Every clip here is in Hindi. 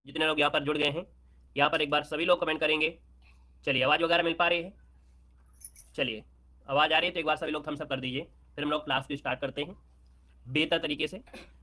जितने लोग यहाँ पर जुड़ गए हैं, यहाँ पर एक बार सभी लोग कमेंट करेंगे। चलिए, आवाज़ वगैरह मिल पा रही है? चलिए, आवाज़ आ रही है तो एक बार सभी लोग थम्स अप कर दीजिए, फिर हम लोग क्लास को स्टार्ट करते हैं बेहतर तरीके से।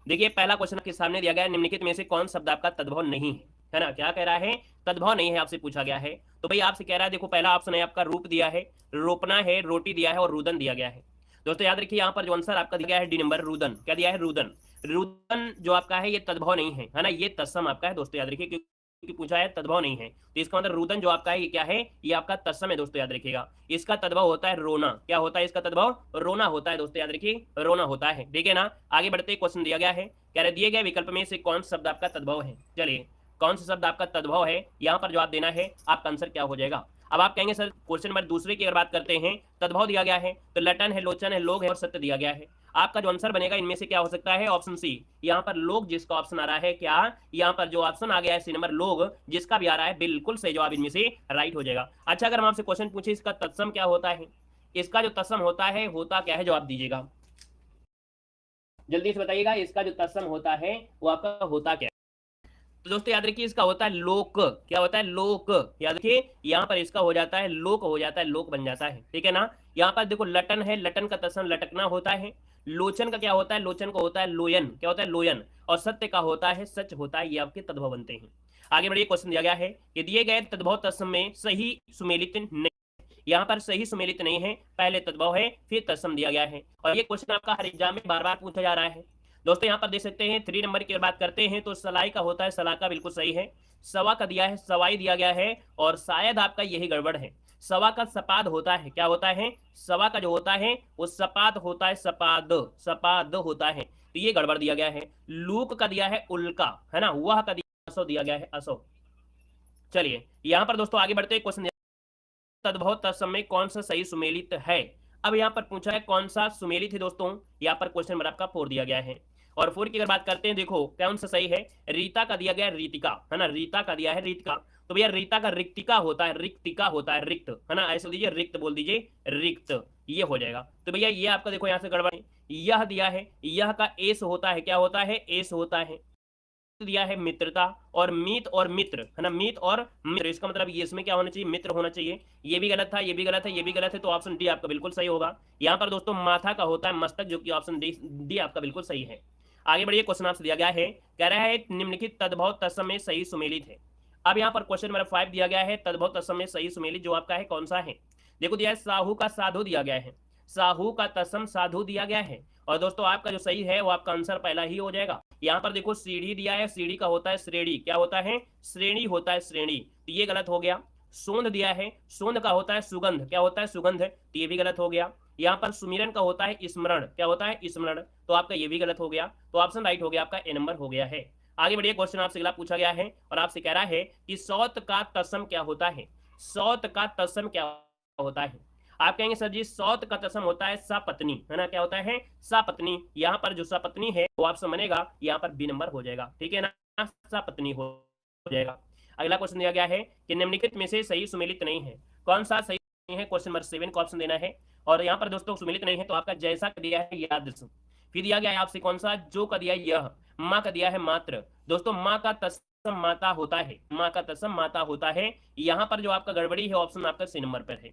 देखिए, पहला क्वेश्चन आपके सामने दिया गया है, निम्नलिखित में से कौन शब्द आपका तद्भव नहीं है ना? क्या कह रहा है? तद्भव नहीं है, आपसे पूछा गया है। तो भाई आपसे कह रहा है, देखो पहला ऑप्शन है आपका रूप दिया है, रोपना है, रोटी दिया है और रुदन दिया गया है। दोस्तों याद रखिए, यहाँ पर जो आंसर आपका दिया गया है डी नंबर रुदन, क्या दिया है? रुदन। रुदन जो आपका है ये तद्भव नहीं है ना, ये तत्सम आपका है। दोस्तों याद रखिए, क्योंकि पूछा है तद्भव नहीं है, तो इसका मतलब रुदन जो आपका है ये क्या है? ये आपका तत्सम है। दोस्तों याद रखिएगा, इसका तद्भव होता है रोना। क्या होता है इसका तद्भव? रोना होता है। दोस्तों याद रखिए, रोना होता है। देखिए ना, आगे बढ़ते क्वेश्चन दिया गया है, कह रहे दिए गए विकल्प में से कौन सा शब्द आपका तद्भव है। चलिए, कौन सा शब्द आपका तद्भव है, यहाँ पर जवाब देना है। आपका आंसर क्या हो जाएगा? अब आप कहेंगे सर क्वेश्चन नंबर दूसरे की अगर बात करते हैं, तद्भव दिया गया है तो लटन है, लोचन है, लोग है और सत्य दिया गया है। आपका जो आंसर बनेगा इनमें से क्या हो सकता है? ऑप्शन सी, यहाँ पर लोग जिसका ऑप्शन आ रहा है, क्या यहाँ पर जो ऑप्शन आ गया है सी नंबर लोग, जिसका भी आ रहा है बिल्कुल सही जवाब इनमें से राइट हो जाएगा। अच्छा, अगर हम आपसे क्वेश्चन पूछे इसका तत्सम क्या होता है, इसका जो तत्सम होता है होता क्या है, जवाब दीजिएगा जल्दी से बताइएगा। इसका जो तत्सम होता है वो आपका होता क्या है? तो दोस्तों याद रखिए, इसका होता है लोक। क्या होता है? लोक। याद रखिए, यहाँ पर इसका हो जाता है लोक, हो जाता है लोक बन जाता है। ठीक है ना? यहाँ पर देखो लटन है, लटन का तत्सम लटकना होता है। लोचन का क्या होता है? लोचन को होता है लोयन। क्या होता है? लोयन। और सत्य का होता है सच होता है। ये आपके तद्भव बनते हैं। आगे बढ़िए, क्वेश्चन दिया गया है कि दिए गए तद्भव तत्सम में सही सुमेलित नहीं, यहाँ पर सही सुमेलित नहीं है, पहले तद्भव है फिर तत्सम दिया गया है। और ये क्वेश्चन आपका हर एग्जाम में बार बार पूछा जा रहा है। दोस्तों यहाँ पर देख सकते हैं 3 नंबर की बात करते हैं तो सलाई का होता है सलाका, बिल्कुल सही है। सवा का दिया है, सवाई दिया गया है, और शायद आपका यही गड़बड़ है। सवा का सपाद होता है। क्या होता है? सवा का जो होता है वो सपाद होता है, सपाद, सपाद होता है, तो ये गड़बड़ दिया गया है। लूक का दिया है उल्का, है ना, वह का दिया असो दिया गया है, असो। चलिए यहाँ पर दोस्तों आगे बढ़ते क्वेश्चन, तद्भव तत्सम में कौन सा सही सुमेलित है। अब यहाँ पर पूछा है कौन सा सुमेलित है। दोस्तों यहाँ पर क्वेश्चन नंबर आपका 4 दिया गया है, और 4 की अगर बात करते हैं, देखो कौन सा सही है। रीता का दिया गया है रीतिका, है ना, रीता का दिया है रीतिका, तो भैया रीता का रिक्तिका होता है, रिक्तिका होता है, रिक्त, है ना, ऐसे दीजिए, रिक्त बोल दीजिए, रिक्त, ये हो जाएगा। तो भैया ये आपका देखो यहाँ से गड़बड़ है, यह दिया है, यह का एस होता है, क्या होता है? एस होता है। दिया है मित्रता, और मीत और मित्र, है ना, मीत और मित्र, इसका मतलब ये इसमें क्या होना चाहिए? मित्र होना चाहिए। ये भी गलत था, ये भी गलत है, ये भी गलत है, तो ऑप्शन डी आपका बिल्कुल सही होगा। यहाँ पर दोस्तों माथा का होता है मस्तक, जो कि ऑप्शन डी आपका बिल्कुल सही है। आगे बढ़िए, क्वेश्चन आपसे दिया गया है, कह रहा है निम्नलिखित तद्भव तत्सम में सही सुमेलित है। अब यहाँ पर क्वेश्चन नंबर 5 दिया गया है, तद्भव तत्सम में सही सुमेलित जो आपका है कौन सा है। देखो दिया है साहू का साधु दिया गया है, साहू का तत्सम साधु दिया गया है, और दोस्तों आपका जो सही है वो आपका आंसर पहला ही हो जाएगा। यहाँ पर देखो सीढ़ी दिया है, सीढ़ी का होता है श्रेणी, क्या होता है? श्रेणी होता है, श्रेणी, तो ये गलत हो गया। सोंध दिया है, सोंध का होता है सुगंध, क्या होता है? सुगंध, तो ये भी गलत हो गया। यहाँ पर सुमिरन का होता है स्मरण, क्या होता है? स्मरण, तो आपका ये भी गलत हो गया, तो ऑप्शन राइट हो गया आपका, ए नंबर हो गया है। आगे बढ़िए, क्वेश्चन आपसे अगला पूछा गया है, और आपसे कह रहा है कि सौत का तत्सम क्या होता है। सौत का तत्सम क्या होता है? आप कहेंगे सर जी सौत का तत्सम होता है सपत्नी, है ना, क्या होता है? सपत्नी। यहाँ पर जो सपत्नी है वो आपसे बनेगा, यहाँ पर बी नंबर हो जाएगा। ठीक है ना, सपत्नी हो जाएगा। अगला क्वेश्चन दिया गया है कि निम्नलिखित में से सही सुमेलित नहीं है, कौन सा सही नहीं है? क्वेश्चन नंबर 7 को ऑप्शन देना है, और यहाँ पर दोस्तों सुमेलित नहीं है तो आपका जैसा का दिया है यादृश, फिर दिया गया है आपसे कौन सा, जो का दिया है यह, माँ का दिया है मात्र। दोस्तों माँ का तत्सम माता होता है, माँ का तत्सम माता होता है। यहाँ पर जो आपका गड़बड़ी है ऑप्शन आपका सी नंबर पर है।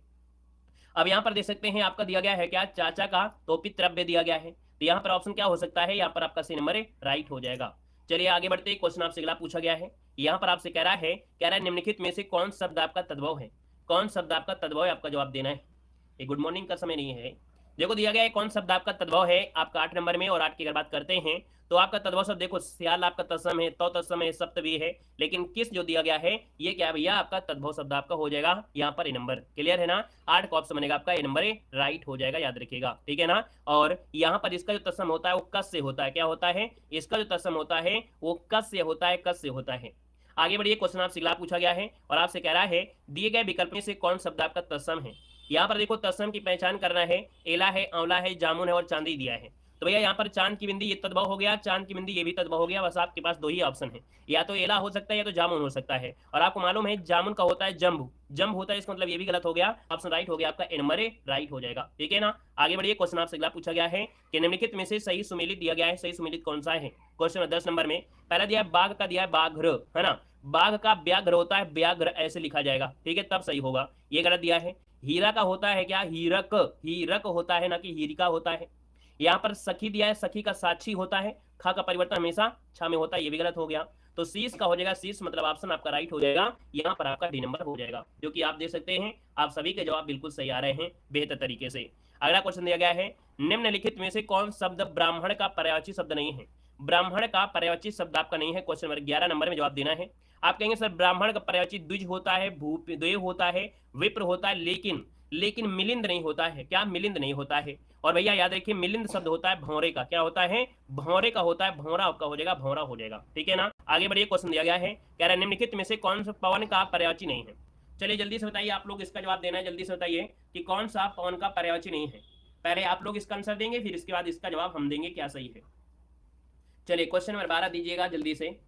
अब यहाँ पर देख सकते हैं आपका दिया गया है क्या, चाचा का, तो पितृव्य दिया गया है, तो यहाँ पर ऑप्शन क्या हो सकता है? यहाँ पर आपका सी नंबर राइट हो जाएगा। चलिए आगे बढ़ते, क्वेश्चन आपसे अगला पूछा गया है, यहाँ पर आपसे कह रहा है निम्नलिखित में से कौन शब्द आपका तद्भव है, कौन शब्द आपका तद्भव है, आपका जवाब देना है। ये गुड मॉर्निंग का समय नहीं है। देखो दिया गया है कौन शब्द आपका तद्भव है आपका 8 नंबर में, और 8 की अगर बात करते हैं तो आपका तद्भव शब्द देखो सियाल आपका तत्सम है, तो तत्सम है, सप्त भी है, लेकिन किस जो दिया गया है ये क्या भैया आपका तद्भव शब्द आपका हो जाएगा यहाँ पर ए नंबर। क्लियर है ना, 8 का ऑप्शन बनेगा आपका ए नंबर राइट हो जाएगा, याद रखिएगा। ठीक है ना, और यहाँ पर इसका जो तत्सम होता है वो कस से होता है, क्या होता है? इसका जो तत्सम होता है वो कस से होता है, कस से होता है। आगे बढ़िए, क्वेश्चन आपसे अगला पूछा गया है, और आपसे कह रहा है दिए गए विकल्प में से कौन शब्द आपका तत्सम है। यहाँ पर देखो तत्सम की पहचान करना है, एला है, आंवला है, जामुन है और चांदी दिया है, तो भैया यहाँ पर चांद की बिंदी ये तद्भव हो गया, चांद की बिंदी ये भी तद्भव हो गया, बस आपके पास 2 ही ऑप्शन है, या तो एला हो सकता है या तो जामुन हो सकता है। और आपको मालूम है जामुन का होता है जम्ब, जम्ब होता है, इसका मतलब ये भी गलत हो गया, ऑप्शन राइट हो गया आपका, ए नंबर राइट हो जाएगा। ठीक है ना, आगे बढ़िए, क्वेश्चन आपसे अगला पूछा गया है कि निम्नलिखित में से सही सुमेलित दिया गया है, सही सुमेलित कौन सा है। क्वेश्चन 10 नंबर में पहला दिया है बाघ का दिया है बाघ्र, है ना, बाघ का व्याघ्र होता है, व्याघ्र ऐसे लिखा जाएगा, ठीक है, तब सही होगा। ये गलत दिया है। हीरा का होता है क्या, हीरक, हीरक होता है ना कि हीरिका होता है। यहाँ पर सखी दिया है, सखी का साक्षी होता है, खा का परिवर्तन हमेशा छा में होता है, ये भी गलत हो गया। तो शीश का हो जाएगा, शीश मतलब ऑप्शन आपका राइट हो जाएगा, यहाँ पर आपका डी नंबर हो जाएगा, जो कि आप देख सकते हैं आप सभी के जवाब बिल्कुल सही आ रहे हैं बेहतर तरीके से। अगला क्वेश्चन दिया गया है, निम्नलिखित में से कौन शब्द ब्राह्मण का पर्यायवाची शब्द नहीं है। ब्राह्मण का पर्यायवाची शब्द आपका नहीं है, क्वेश्चन नंबर 11 नंबर में जवाब देना है। आप कहेंगे सर ब्राह्मण का पर्यायवाची द्विज होता है, भूदेव होता है, विप्र होता है, लेकिन मिलिंद नहीं होता है, क्या मिलिंद नहीं होता है। और भैया याद रखिए मिलिंद शब्द होता है भौरे का, क्या होता है, भौरे का होता है, भौरा आपका हो जाएगा, भौरा हो जाएगा, ठीक है ना। आगे बढ़िए, क्वेश्चन दिया गया है, कह रहा है निम्नलिखित में से कौन सा पवन का पर्यायवाची नहीं है। चलिए जल्दी से बताइए, आप लोग इसका जवाब देना है, जल्दी से बताइए कि कौन सा पवन का पर्यायवाची नहीं है। पहले आप लोग इसका आंसर देंगे, फिर इसके बाद इसका जवाब हम देंगे क्या सही है। चलिए क्वेश्चन नंबर 12 दीजिएगा जल्दी से।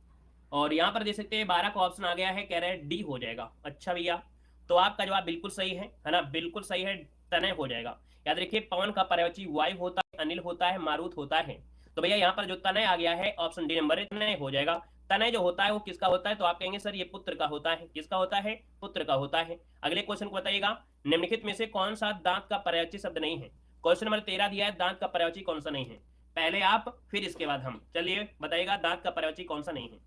और यहाँ पर देख सकते हैं 12 का ऑप्शन आ गया है, कह रहे हैं डी हो जाएगा। अच्छा भैया, तो आपका जवाब बिल्कुल सही है ना, बिल्कुल सही है, तनय हो जाएगा। याद रखिए पवन का पर्यायवाची वायु होता है, अनिल होता है, मारुत होता है। तो भैया यहाँ पर जो तनय आ गया है ऑप्शन डी नंबर तनय हो जाएगा। तनय जो होता है वो किसका होता है, तो आप कहेंगे सर ये पुत्र का होता है, किसका होता है, पुत्र का होता है। अगले क्वेश्चन को बताइएगा, निम्नलिखित में से कौन सा दांत का पर्यायवाची शब्द नहीं है। क्वेश्चन नंबर 13 दिया है, दांत का पर्यायवाची कौन सा नहीं है। पहले आप फिर इसके बाद हम, चलिए बताइएगा दांत का पर्यायवाची कौन सा नहीं है।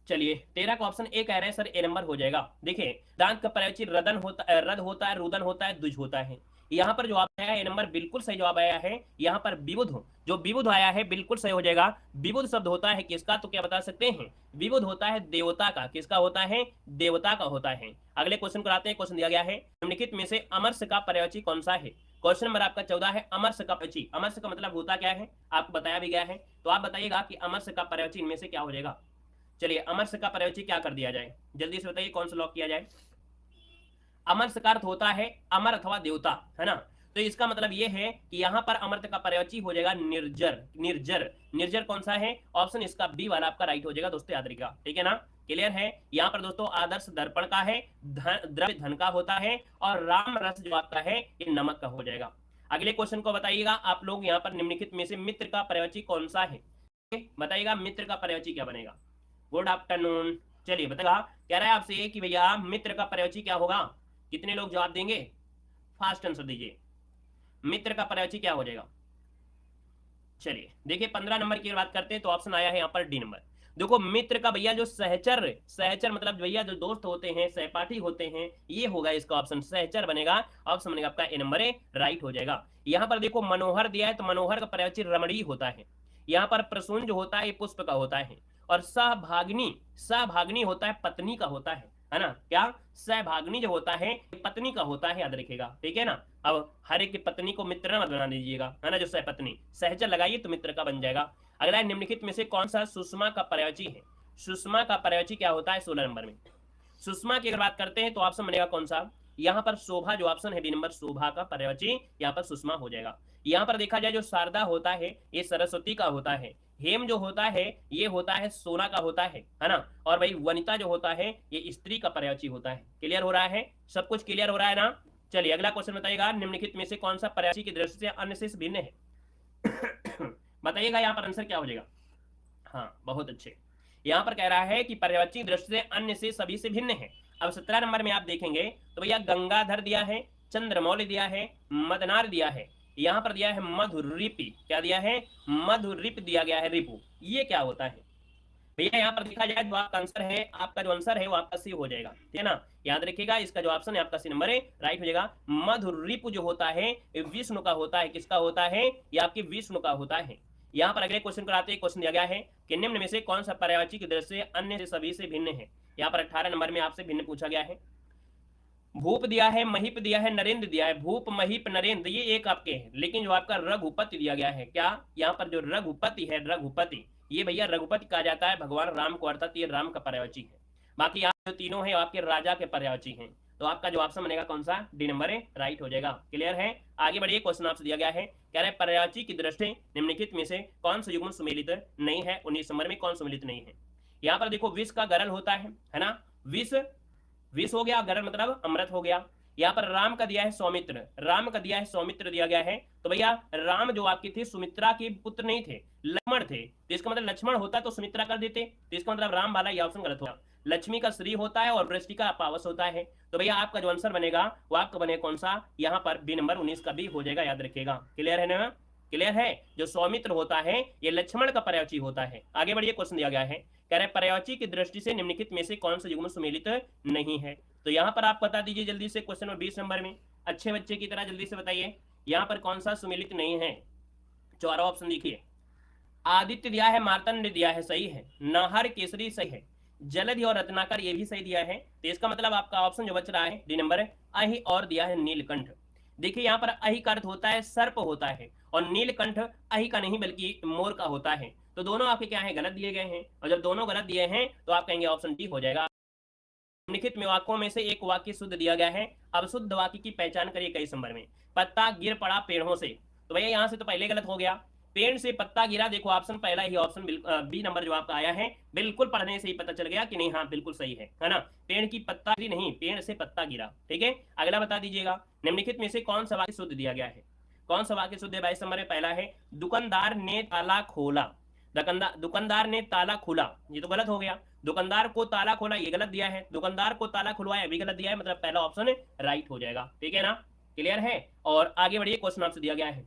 चलिए 13 का ऑप्शन ए कह रहे हैं सर, ए नंबर हो जाएगा। देखिए दांत का पर्यायवाची रदन होता है, रद होता है, रुदन होता है, द्विज होता है। यहाँ पर जवाब आया है ए नंबर, बिल्कुल सही जवाब आया है। यहाँ पर विबुध, जो विबुध आया है बिल्कुल सही हो जाएगा। विबुध शब्द होता है किसका, तो क्या बता सकते हैं, विबुध होता है देवता का, किसका होता है, देवता का होता है। अगले क्वेश्चन को आते हैं, क्वेश्चन दिया गया है निम्नलिखित में से अमरस का पर्यायवाची कौन सा है। क्वेश्चन नंबर आपका 14 है, अमरस का पर्यायवाची, अमरस का मतलब होता क्या है आपको बताया भी गया है। तो आप बताइएगा कि अमरस का पर्यायवाची इनमें से क्या हो जाएगा। चलिए अमरस का पर्यायवाची क्या कर दिया जाए, जल्दी से बताइए कौन सा लॉक किया जाए। अमरस का अर्थ होता है अमर अथवा देवता, है ना। तो इसका मतलब ये है कि यहाँ पर अमर्त का पर्यायवाची हो जाएगा निर्जर, निर्जर, निर्जर कौन सा है, ऑप्शन इसका बी वाला आपका राइट हो जाएगा दोस्तों, याद रखिएगा, ठीक है ना। क्लियर है। यहाँ पर दोस्तों आदर्श दर्पण का है, द्रव्य धन का होता है, और राम रस जो आपका है ये नमक का हो जाएगा। अगले क्वेश्चन को बताइएगा आप लोग, यहाँ पर निम्नलिखित में से मित्र का पर्यायवाची कौन सा है, बताइएगा मित्र का पर्यायवाची क्या बनेगा। Good afternoon. चलिए बताइएगा, कह रहा है आपसे कि भैया मित्र का पर्यायवाची क्या होगा, कितने लोग जवाब देंगे, फास्ट आंसर दीजिए, मित्र का पर्यायवाची क्या हो जाएगा। चलिए देखिए 15 नंबर की बात करते हैं, तो ऑप्शन आया है यहाँ पर डी नंबर। देखो मित्र का भैया जो सहचर, सहचर मतलब भैया जो दोस्त होते हैं, सहपाठी होते हैं, ये होगा इसका ऑप्शन, सहचर बनेगा, ऑप्शन बनेगा आपका ए नंबर ए, राइट हो जाएगा। यहाँ पर देखो मनोहर दिया है, तो मनोहर का पर्यायवाची रमणीय होता है। यहाँ पर प्रसून जो होता है ये पुष्प का होता है, और सहभागिनी, सहभागिनी होता है पत्नी का होता है ना, क्या सहभागिनी जो होता है पत्नी का होता है, याद रखिएगा, ठीक है ना। अब हर एक की पत्नी को मित्र मत बना दीजिएगा, है ना, जो सहपत्नी, सहचर लगाइए तो मित्र का बन जाएगा। अगला निम्नलिखित में से कौन सा सुषमा का पर्यायवाची है। सुषमा का पर्यायवाची क्या होता है 16 नंबर में। सुषमा की अगर बात करते हैं तो ऑप्शन बनेगा कौन सा, यहाँ पर शोभा जो ऑप्शन है बी नंबर, शोभा का पर्यायवाची यहाँ पर सुषमा हो जाएगा। यहाँ पर देखा जाए जो शारदा होता है ये सरस्वती का होता है, हेम जो होता है ये होता है सोना का होता है ना, और भाई वनिता जो होता है ये स्त्री का पर्यायवाची होता है। क्लियर हो रहा है, सब कुछ क्लियर हो रहा है ना। चलिए अगला क्वेश्चन बताइएगा, निम्नलिखित में से कौन सा पर्यायवाची की दृष्टि से अन्य से भिन्न है। बताइएगा यहाँ पर आंसर क्या हो जाएगा। हाँ बहुत अच्छे, यहाँ पर कह रहा है कि पर्यायवाची दृष्टि से अन्य से सभी से भिन्न है। अब 17 नंबर में आप देखेंगे तो भैया गंगाधर दिया है, चंद्रमौली दिया है, मदनार दिया है, यहाँ पर दिया है मधुरिपी, क्या दिया है, मधुरिप दिया गया है, रिपु, ये क्या होता है भैया। यहाँ पर देखा जाए जो आपका आंसर है, आपका जो आंसर है वो आपका सी हो जाएगा, ठीक है ना, याद रखिएगा इसका जो ऑप्शन है आपका सी नंबर है, राइट हो जाएगा। मधुरिपु जो होता है विष्णु का होता है, किसका होता है, ये आपकी विष्णु का होता है। यहाँ पर अगले क्वेश्चन कराते हैं, क्वेश्चन दिया गया है कि निम्न में से कौन सा पर्यायवाची की दृष्टि से अन्य से सभी से भिन्न है। यहाँ पर 18 नंबर में आपसे भिन्न पूछा गया है। भूप दिया है, महिप दिया है, नरेंद्र दिया है, भूप महिप नरेंद्र ये एक आपके हैं, लेकिन जो आपका रघुपति दिया गया है, क्या यहाँ पर जो रघुपति है, रघुपति ये भैया रघुपति कहा जाता है भगवान राम को, अर्थात ये राम का पर्यायवाची है। बाकी आप जो तीनों है आपके राजा के पर्यायवाची हैं, तो आपका जो ऑप्शन बनेगा कौन सा, डी नंबर है, राइट हो जाएगा। क्लियर है, आगे बढ़िए, क्वेश्चन आपसे दिया गया है, कह रहे पर्यायवाची की दृष्टि निम्नलिखित में से कौन सा युग्म सुमेलित नहीं है, 19 नंबर में कौन सुमेलित नहीं है। यहाँ पर देखो विष का गरल होता है ना, विष, विष हो गया, गरल मतलब अमृत हो गया। यहाँ पर राम का दिया है सौमित्र, राम का दिया है सौमित्र दिया गया है। तो भैया राम जो आपके थे सुमित्रा के पुत्र नहीं थे, लक्ष्मण थे, तो इसका मतलब लक्ष्मण होता तो सुमित्रा कर देते, तो इसका मतलब राम वाला ये ऑप्शन गलत होगा। लक्ष्मी का श्री होता है और वृष्टि का पावस होता है। तो भैया आपका जो आंसर बनेगा वो आपका बनेगा कौन सा, यहाँ पर बी नंबर 19 का भी हो जाएगा, याद रखिएगा। क्लियर है ना, क्लियर है। जो सौमित्र होता है ये लक्ष्मण का पर्यायवाची होता है। आगे बढ़िए, क्वेश्चन दिया गया है, कह रहे पर्यायवाची की दृष्टि से निम्नलिखित में से कौन सा युग्म सुमेलित नहीं है। तो यहाँ पर आप बता दीजिए जल्दी से, क्वेश्चन नंबर 20 नंबर में अच्छे बच्चे की तरह जल्दी से बताइए, यहाँ पर कौन सा सुमेलित नहीं है। चारों ऑप्शन देखिए, आदित्य दिया है, मार्तंड दिया है, सही है, नाहर केसरी सही है, जलधि और रत्नाकर ये भी सही दिया है। तो इसका मतलब आपका ऑप्शन जो बच रहा है डी नंबर अहि और दिया है नीलकंठ। देखिए यहाँ पर अहि का अर्थ होता है सर्प होता है, और नीलकंठ अहि का नहीं बल्कि मोर का होता है। तो दोनों आपके क्या है, गलत दिए गए हैं, और जब दोनों गलत दिए हैं तो आप कहेंगे ऑप्शन डी हो जाएगा। निम्नलिखित में वाक्यों में से एक वाक्य शुद्ध दिया गया है, अब शुद्ध वाक्य की पहचान करिए। कई नंबर में पत्ता गिर पड़ा पेड़ों से, तो भैया यहाँ से तो पहले गलत हो गया, पेड़ से पत्ता गिरा, देखो ऑप्शन पहला ही ऑप्शन बी नंबर जो आपका आया है, बिल्कुल पढ़ने से ही पता चल गया कि नहीं, हाँ बिल्कुल सही है ना। पेड़ की पत्ता गिरी नहीं, पेड़ से पत्ता गिरा। ठीक है, अगला बता दीजिएगा, निम्नलिखित में से कौन सा वाक्य शुद्ध दिया गया है, कौन सा वाक्य शुद्ध है। 22 नंबर में पहला है, दुकानदार ने ताला खोला, दुकानदार ने ताला खोला, ये तो गलत हो गया। दुकानदार को ताला खोला ये गलत दिया है, दुकानदार को ताला खुलवाया भी गलत दिया है, मतलब पहला ऑप्शन राइट हो जाएगा। ठीक है ना, क्लियर है। और आगे बढ़िए, क्वेश्चन आपसे दिया गया है,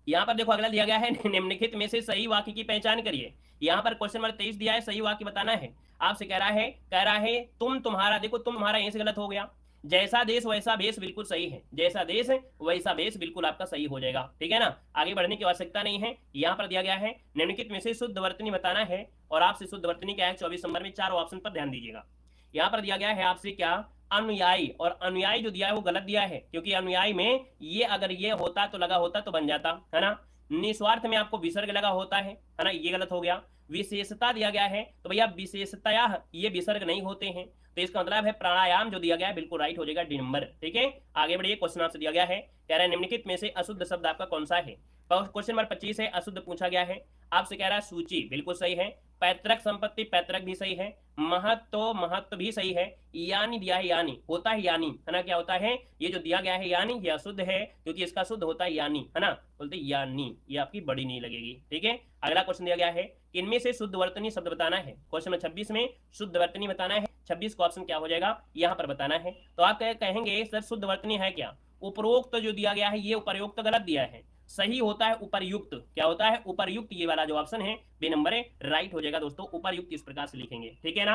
यहाँ पर देखो अगला दिया गया है, निम्नलिखित में से सही वाक्य की पहचान करिए। यहाँ पर क्वेश्चन नंबर 23 दिया है, सही वाक्य बताना है। आपसे कह रहा है तुम तुम्हारा, देखो तुम तुम्हारा यहीं से गलत हो गया, जैसा देश वैसा भेष बिल्कुल सही है, जैसा देश वैसा भेष बिल्कुल आपका सही हो जाएगा। ठीक है ना, आगे बढ़ने की आवश्यकता नहीं है। यहाँ पर दिया गया है, निम्नलिखित में से शुद्ध वर्तनी बताना है, और आपसे शुद्ध वर्तनी क्या है 24 नंबर में, चारों ऑप्शन पर ध्यान दीजिएगा। यहाँ पर दिया गया है आपसे क्या, अनुयायी, और अनुयायी जो दिया है वो गलत दिया है, क्योंकि अनुयायी में ये अगर ये होता तो लगा होता तो बन जाता है ना। निस्वार्थ में आपको विसर्ग लगा होता है ना, ये गलत हो गया। विशेषता दिया गया है, तो भैया विशेषतया ये विसर्ग नहीं होते हैं, तो इसका मतलब है प्राणायाम जो दिया गया है बिल्कुल राइट हो जाएगा, डी नंबर। ठीक है, आगे बढ़िए, क्वेश्चन आपसे दिया गया है, कह रहा है निम्नलिखित में से अशुद्ध शब्द आपका कौन सा है। क्वेश्चन नंबर 25 है, अशुद्ध पूछा गया है, आपसे कह रहा है सूची, बिल्कुल सही है, पैतृक संपत्ति पैतृक भी सही है, महत्व महत्व भी सही है, यानी दिया है, यानी होता है, यानी है ना, क्या होता है, ये जो दिया गया है यानी ये अशुद्ध है, क्योंकि इसका शुद्ध होता है यानी, है ना, बोलते यानी, ये आपकी बड़ी नहीं लगेगी। ठीक है, अगला क्वेश्चन दिया गया है, इनमें से शुद्ध वर्तनी शब्द बताना है। क्वेश्चन नंबर 26 में शुद्ध वर्तनी बताना है, 26 का ऑप्शन क्या हो जाएगा, यहाँ पर बताना है। तो आप कहेंगे सर शुद्ध वर्तनी है क्या, उपरोक्त जो दिया गया है ये उपर्युक्त गलत दिया है, सही होता है उपर्युक्त, क्या होता है उपर्युक्त, ये वाला जो ऑप्शन है बी नंबर है राइट हो जाएगा दोस्तों, उपर्युक्त इस प्रकार से लिखेंगे। ठीक है ना,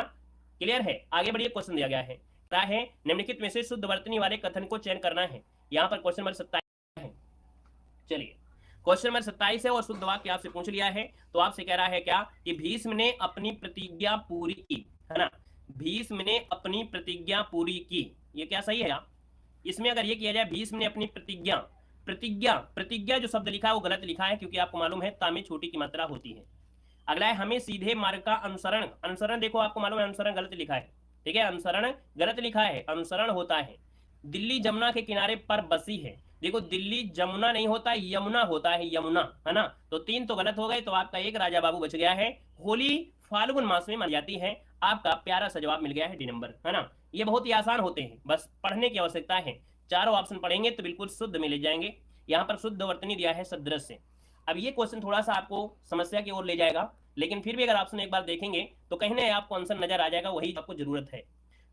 क्लियर है। आगे बढ़िए, क्वेश्चन दिया गया है, क्या है, निम्नलिखित में से शुद्ध वर्तनी वाले कथन को चयन करना है। यहाँ पर क्वेश्चन नंबर 27 है, चलिए क्वेश्चन नंबर 27 है, और शुद्ध वाक्य आपसे पूछ लिया है। तो आपसे कह रहा है क्या, कि भीष्म ने अपनी प्रतिज्ञा पूरी की, है ना, भीष्म ने अपनी प्रतिज्ञा पूरी की, ये क्या सही है क्या, इसमें अगर ये किया जाए भीष्म ने अपनी प्रतिज्ञा, प्रतिज्ञा प्रतिज्ञा जो शब्द लिखा है वो गलत लिखा है, क्योंकि आपको मालूम है ता में छोटी की मात्रा होती है। अगला है, हमें सीधे मार्ग का अनुसरण, अनुसरण देखो आपको मालूम है अनुसरण गलत लिखा है। ठीक है, अनुसरण गलत लिखा है, अनुसरण होता है। दिल्ली जमुना के किनारे पर बसी है, देखो दिल्ली जमुना नहीं होता, यमुना होता है, यमुना, है ना। तो 3 तो गलत हो गए, तो आपका एक राजा बाबू बच गया है। होली फाल्गुन मास में मनाई जाती है, आपका प्यारा सा जवाब मिल गया है डी नंबर, है ना। ये बहुत ही आसान होते हैं, बस पढ़ने की आवश्यकता है, चारों ऑप्शन पढ़ेंगे तो बिल्कुल शुद्ध मिल जाएंगे। यहाँ पर शुद्ध वर्तनी दिया है सदृश्य। अब ये क्वेश्चन थोड़ा सा आपको समस्या की ओर ले जाएगा, लेकिन फिर भी अगर ऑप्शन एक बार देखेंगे तो कहीं ना आपको आंसर नजर आ जाएगा, वही आपको जरूरत है।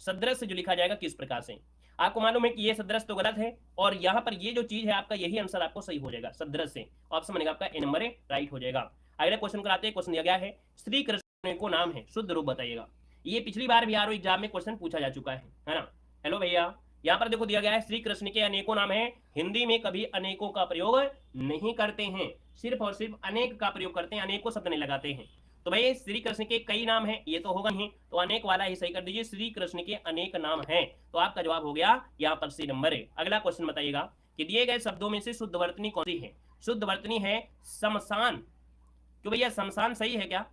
सदृश्य जो लिखा जाएगा किस प्रकार से, आपको मालूम है कि ये सदृश्य तो गलत है, और यहाँ पर ये जो चीज है आपका यही आंसर आपको सही हो जाएगा, सदृश्य ऑप्शन बनेगा आपका ए नंबर राइट हो जाएगा। अगले क्वेश्चन कराते हैं, क्वेश्चन दिया गया है, श्री कृष्ण को नाम है, शुद्ध रूप बताइएगा। ये पिछली बार भी आरओ एग्जाम में क्वेश्चन पूछा जा चुका है ना। हेलो भैया, यहाँ पर देखो दिया गया है, श्री कृष्ण के अनेकों नाम है, हिंदी में कभी अनेकों का प्रयोग नहीं करते हैं, सिर्फ और सिर्फ अनेक का प्रयोग करते हैं, अनेकों शब्द नहीं लगाते हैं। तो भाई श्री कृष्ण के कई नाम हैं, ये तो होगा नहीं, तो अनेक वाला ही सही कर दीजिए, श्री कृष्ण के अनेक नाम हैं, तो आपका जवाब हो गया यहाँ पर सी नंबर है। अगला क्वेश्चन बताइएगा कि दिए गए शब्दों में से शुद्ध वर्तनी कौन सी है। शुद्ध वर्तनी है शमशान, क्यों भैया शमशान सही है क्या,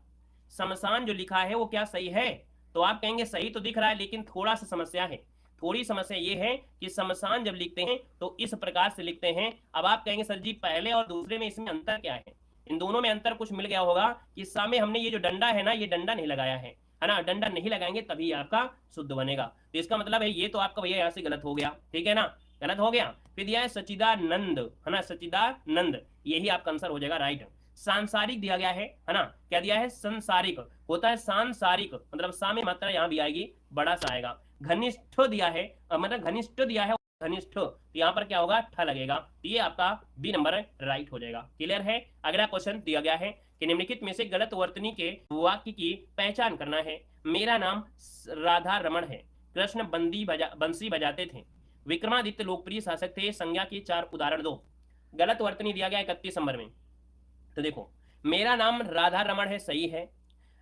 शमशान जो लिखा है वो क्या सही है, तो आप कहेंगे सही तो दिख रहा है, लेकिन थोड़ा सा समस्या है। थोड़ी समस्या ये है कि शमशान जब लिखते हैं तो इस प्रकार से लिखते हैं। अब आप कहेंगे सर जी पहले और दूसरे में इसमें अंतर क्या है, इन दोनों में अंतर कुछ मिल गया होगा कि सामने हमने ये जो डंडा है ना, ये डंडा नहीं लगाया है, है ना, डंडा नहीं लगाएंगे तभी आपका शुद्ध बनेगा। तो इसका मतलब है ये तो आपका भैया यहाँ से गलत हो गया, ठीक है ना, गलत हो गया। फिर दिया है सचिदानंद, है ना, सचिदानंद, यही आपका आंसर हो जाएगा राइट। सांसारिक दिया गया है ना, क्या दिया है, संसारिक होता है सांसारिक, मतलब सा में मात्रा यहाँ भी आएगी, बड़ा सा आएगा। घनिष्ठ दिया है, मतलब घनिष्ठ दिया है, घनिष्ठ, तो यहाँ पर क्या होगा, ठ लगेगा। तो ये आपका बी नंबर राइट हो जाएगा। क्लियर है। अगला क्वेश्चन दिया गया है कि निम्नलिखित में से गलत वर्तनी के वाक्य की पहचान करना है। मेरा नाम राधा रमण है, कृष्ण बंसी बजाते थे, विक्रमादित्य लोकप्रिय शासक थे, संज्ञा के 4 उदाहरण दो। गलत वर्तनी दिया गया 31 नंबर में। तो देखो, मेरा नाम राधा रमण है, सही है।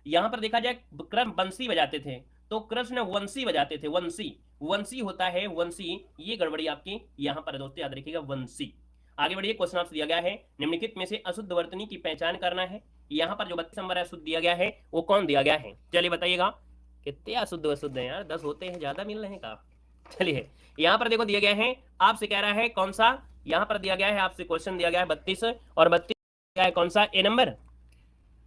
यहां पर देखा जाए कृष्ण बंसी बजाते थे, तो कृष्ण वंशी बजाते थे, वंशी, वंशी होता है वंशी, ये गड़बड़ी आपकी यहां पर दोस्तों याद रखिएगा, वंशी। आगे बढ़िए, क्वेश्चन आपसे दिया गया है निम्नलिखित में से अशुद्ध वर्तनी की पहचान करना है। यहाँ पर जो 32 नंबर अशुद्ध दिया गया है वो कौन दिया गया है, चलिए बताइएगा। कितने अशुद्ध अशुद्ध है यार, 10 होते हैं, ज्यादा मिल रहे हैं का। चलिए यहाँ पर देखो दिया गया है, आपसे कह रहा है कौन सा, यहाँ पर दिया गया है आपसे क्वेश्चन दिया गया है 32, और 32 क्या है, कौन सा, ए नंबर।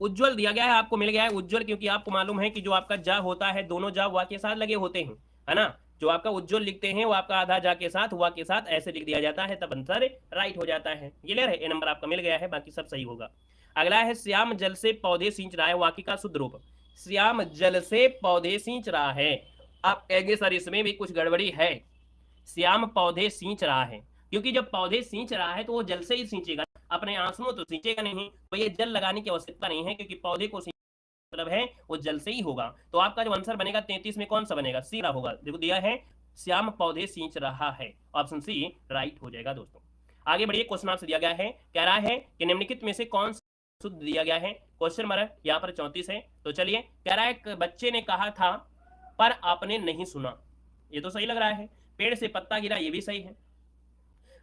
उज्जवल दिया गया है, आपको मिल गया है उज्जवल, क्योंकि आपको मालूम है कि जो आपका जा होता है, दोनों जा वा के साथ लगे होते हैं, है ना। जो आपका उज्जवल लिखते हैं वो आपका आधा जा के साथ वा के साथ ऐसे लिख दिया जाता है, तब आंसर राइट हो जाता है। क्लियर है, ए नंबर आपका मिल गया है, बाकी सब सही होगा। अगला है श्याम जल से पौधे सींच रहा है, वाक्य का शुद्ध रूप। श्याम जल से पौधे सींच रहा है, आप कहेंगे सर इसमें भी कुछ गड़बड़ी है। श्याम पौधे सींच रहा है, क्योंकि जब पौधे सींच रहा है तो वो जल से ही सींचेगा, अपने आंसुओं तो सींचेगा नहीं, तो ये जल लगाने की आवश्यकता नहीं है, क्योंकि पौधे को मतलब है वो जल से ही होगा। तो आपका जो आंसर बनेगा 33 में कौन सा बनेगा, सी होगा। देखो दिया है श्याम पौधे सींच रहा है, ऑप्शन सी राइट हो जाएगा दोस्तों। आगे बढ़िए, क्वेश्चन आपसे दिया गया है, कह रहा है कि निम्नलिखित में से कौन शुद्ध दिया गया है। क्वेश्चन नंबर यहाँ पर 34 है। तो चलिए, कह रहा है बच्चे ने कहा था पर आपने नहीं सुना, ये तो सही लग रहा है। पेड़ से पत्ता गिरा, ये भी सही है।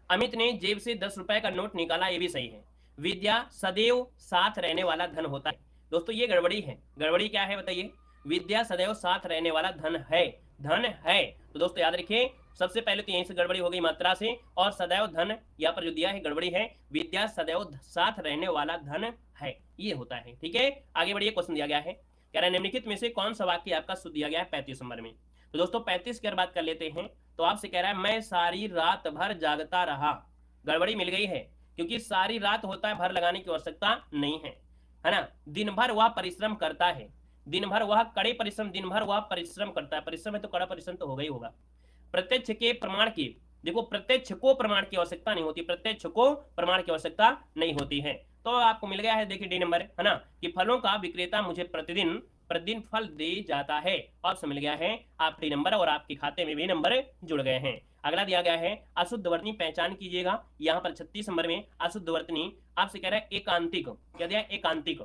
अमित ने जेब से 10 रुपए का नोट निकाला, ये भी सही है। विद्या सदैव साथ रहने वाला धन होता है, दोस्तों ये गड़बड़ी है। गड़बड़ी क्या है बताइए, विद्या सदैव साथ रहने वाला धन है, धन है। तो दोस्तों याद रखिए, सबसे पहले तो यहीं से गड़बड़ी हो गई मात्रा से, और सदैव धन यहाँ पर जो दिया है गड़बड़ी है, विद्या सदैव साथ रहने वाला धन है, ये होता है। ठीक है, आगे बढ़िए, क्वेश्चन दिया गया है, कह रहा है निम्नलिखित में से कौन सा वाक्य आपका शुद्ध दिया गया है 35 नंबर में। तो दोस्तों 35 की अगर बात कर लेते हैं, तो आपसे कह रहा है मैं सारी रात भर जागता रहा, गड़बड़ी मिल गई है, क्योंकि सारी रात होता है, भर लगाने की आवश्यकता नहीं है, है ना। दिन भर वह परिश्रम करता है, दिन भर वह कड़े परिश्रम, दिन भर वह परिश्रम करता है, परिश्रम है तो कड़ा परिश्रम तो होगा ही होगा। प्रत्यक्ष के प्रमाण की, देखो प्रत्यक्ष को प्रमाण की आवश्यकता नहीं होती, प्रत्यक्ष को प्रमाण की आवश्यकता नहीं होती है। तो आपको मिल गया है, देखिए डी नंबर, है ना, कि फलों का विक्रेता मुझे प्रतिदिन फल दे जाता है, ऑप्शन मिल गया है आप डी नंबर, और आपके खाते में भी नंबर जुड़ गए हैं। अगला दिया गया है अशुद्ध वर्तनी पहचान कीजिएगा, यहाँ पर 36 नंबर में अशुद्ध वर्तनी आपसे कह रहा है एकांतिक, क्या दिया, एकांतिक।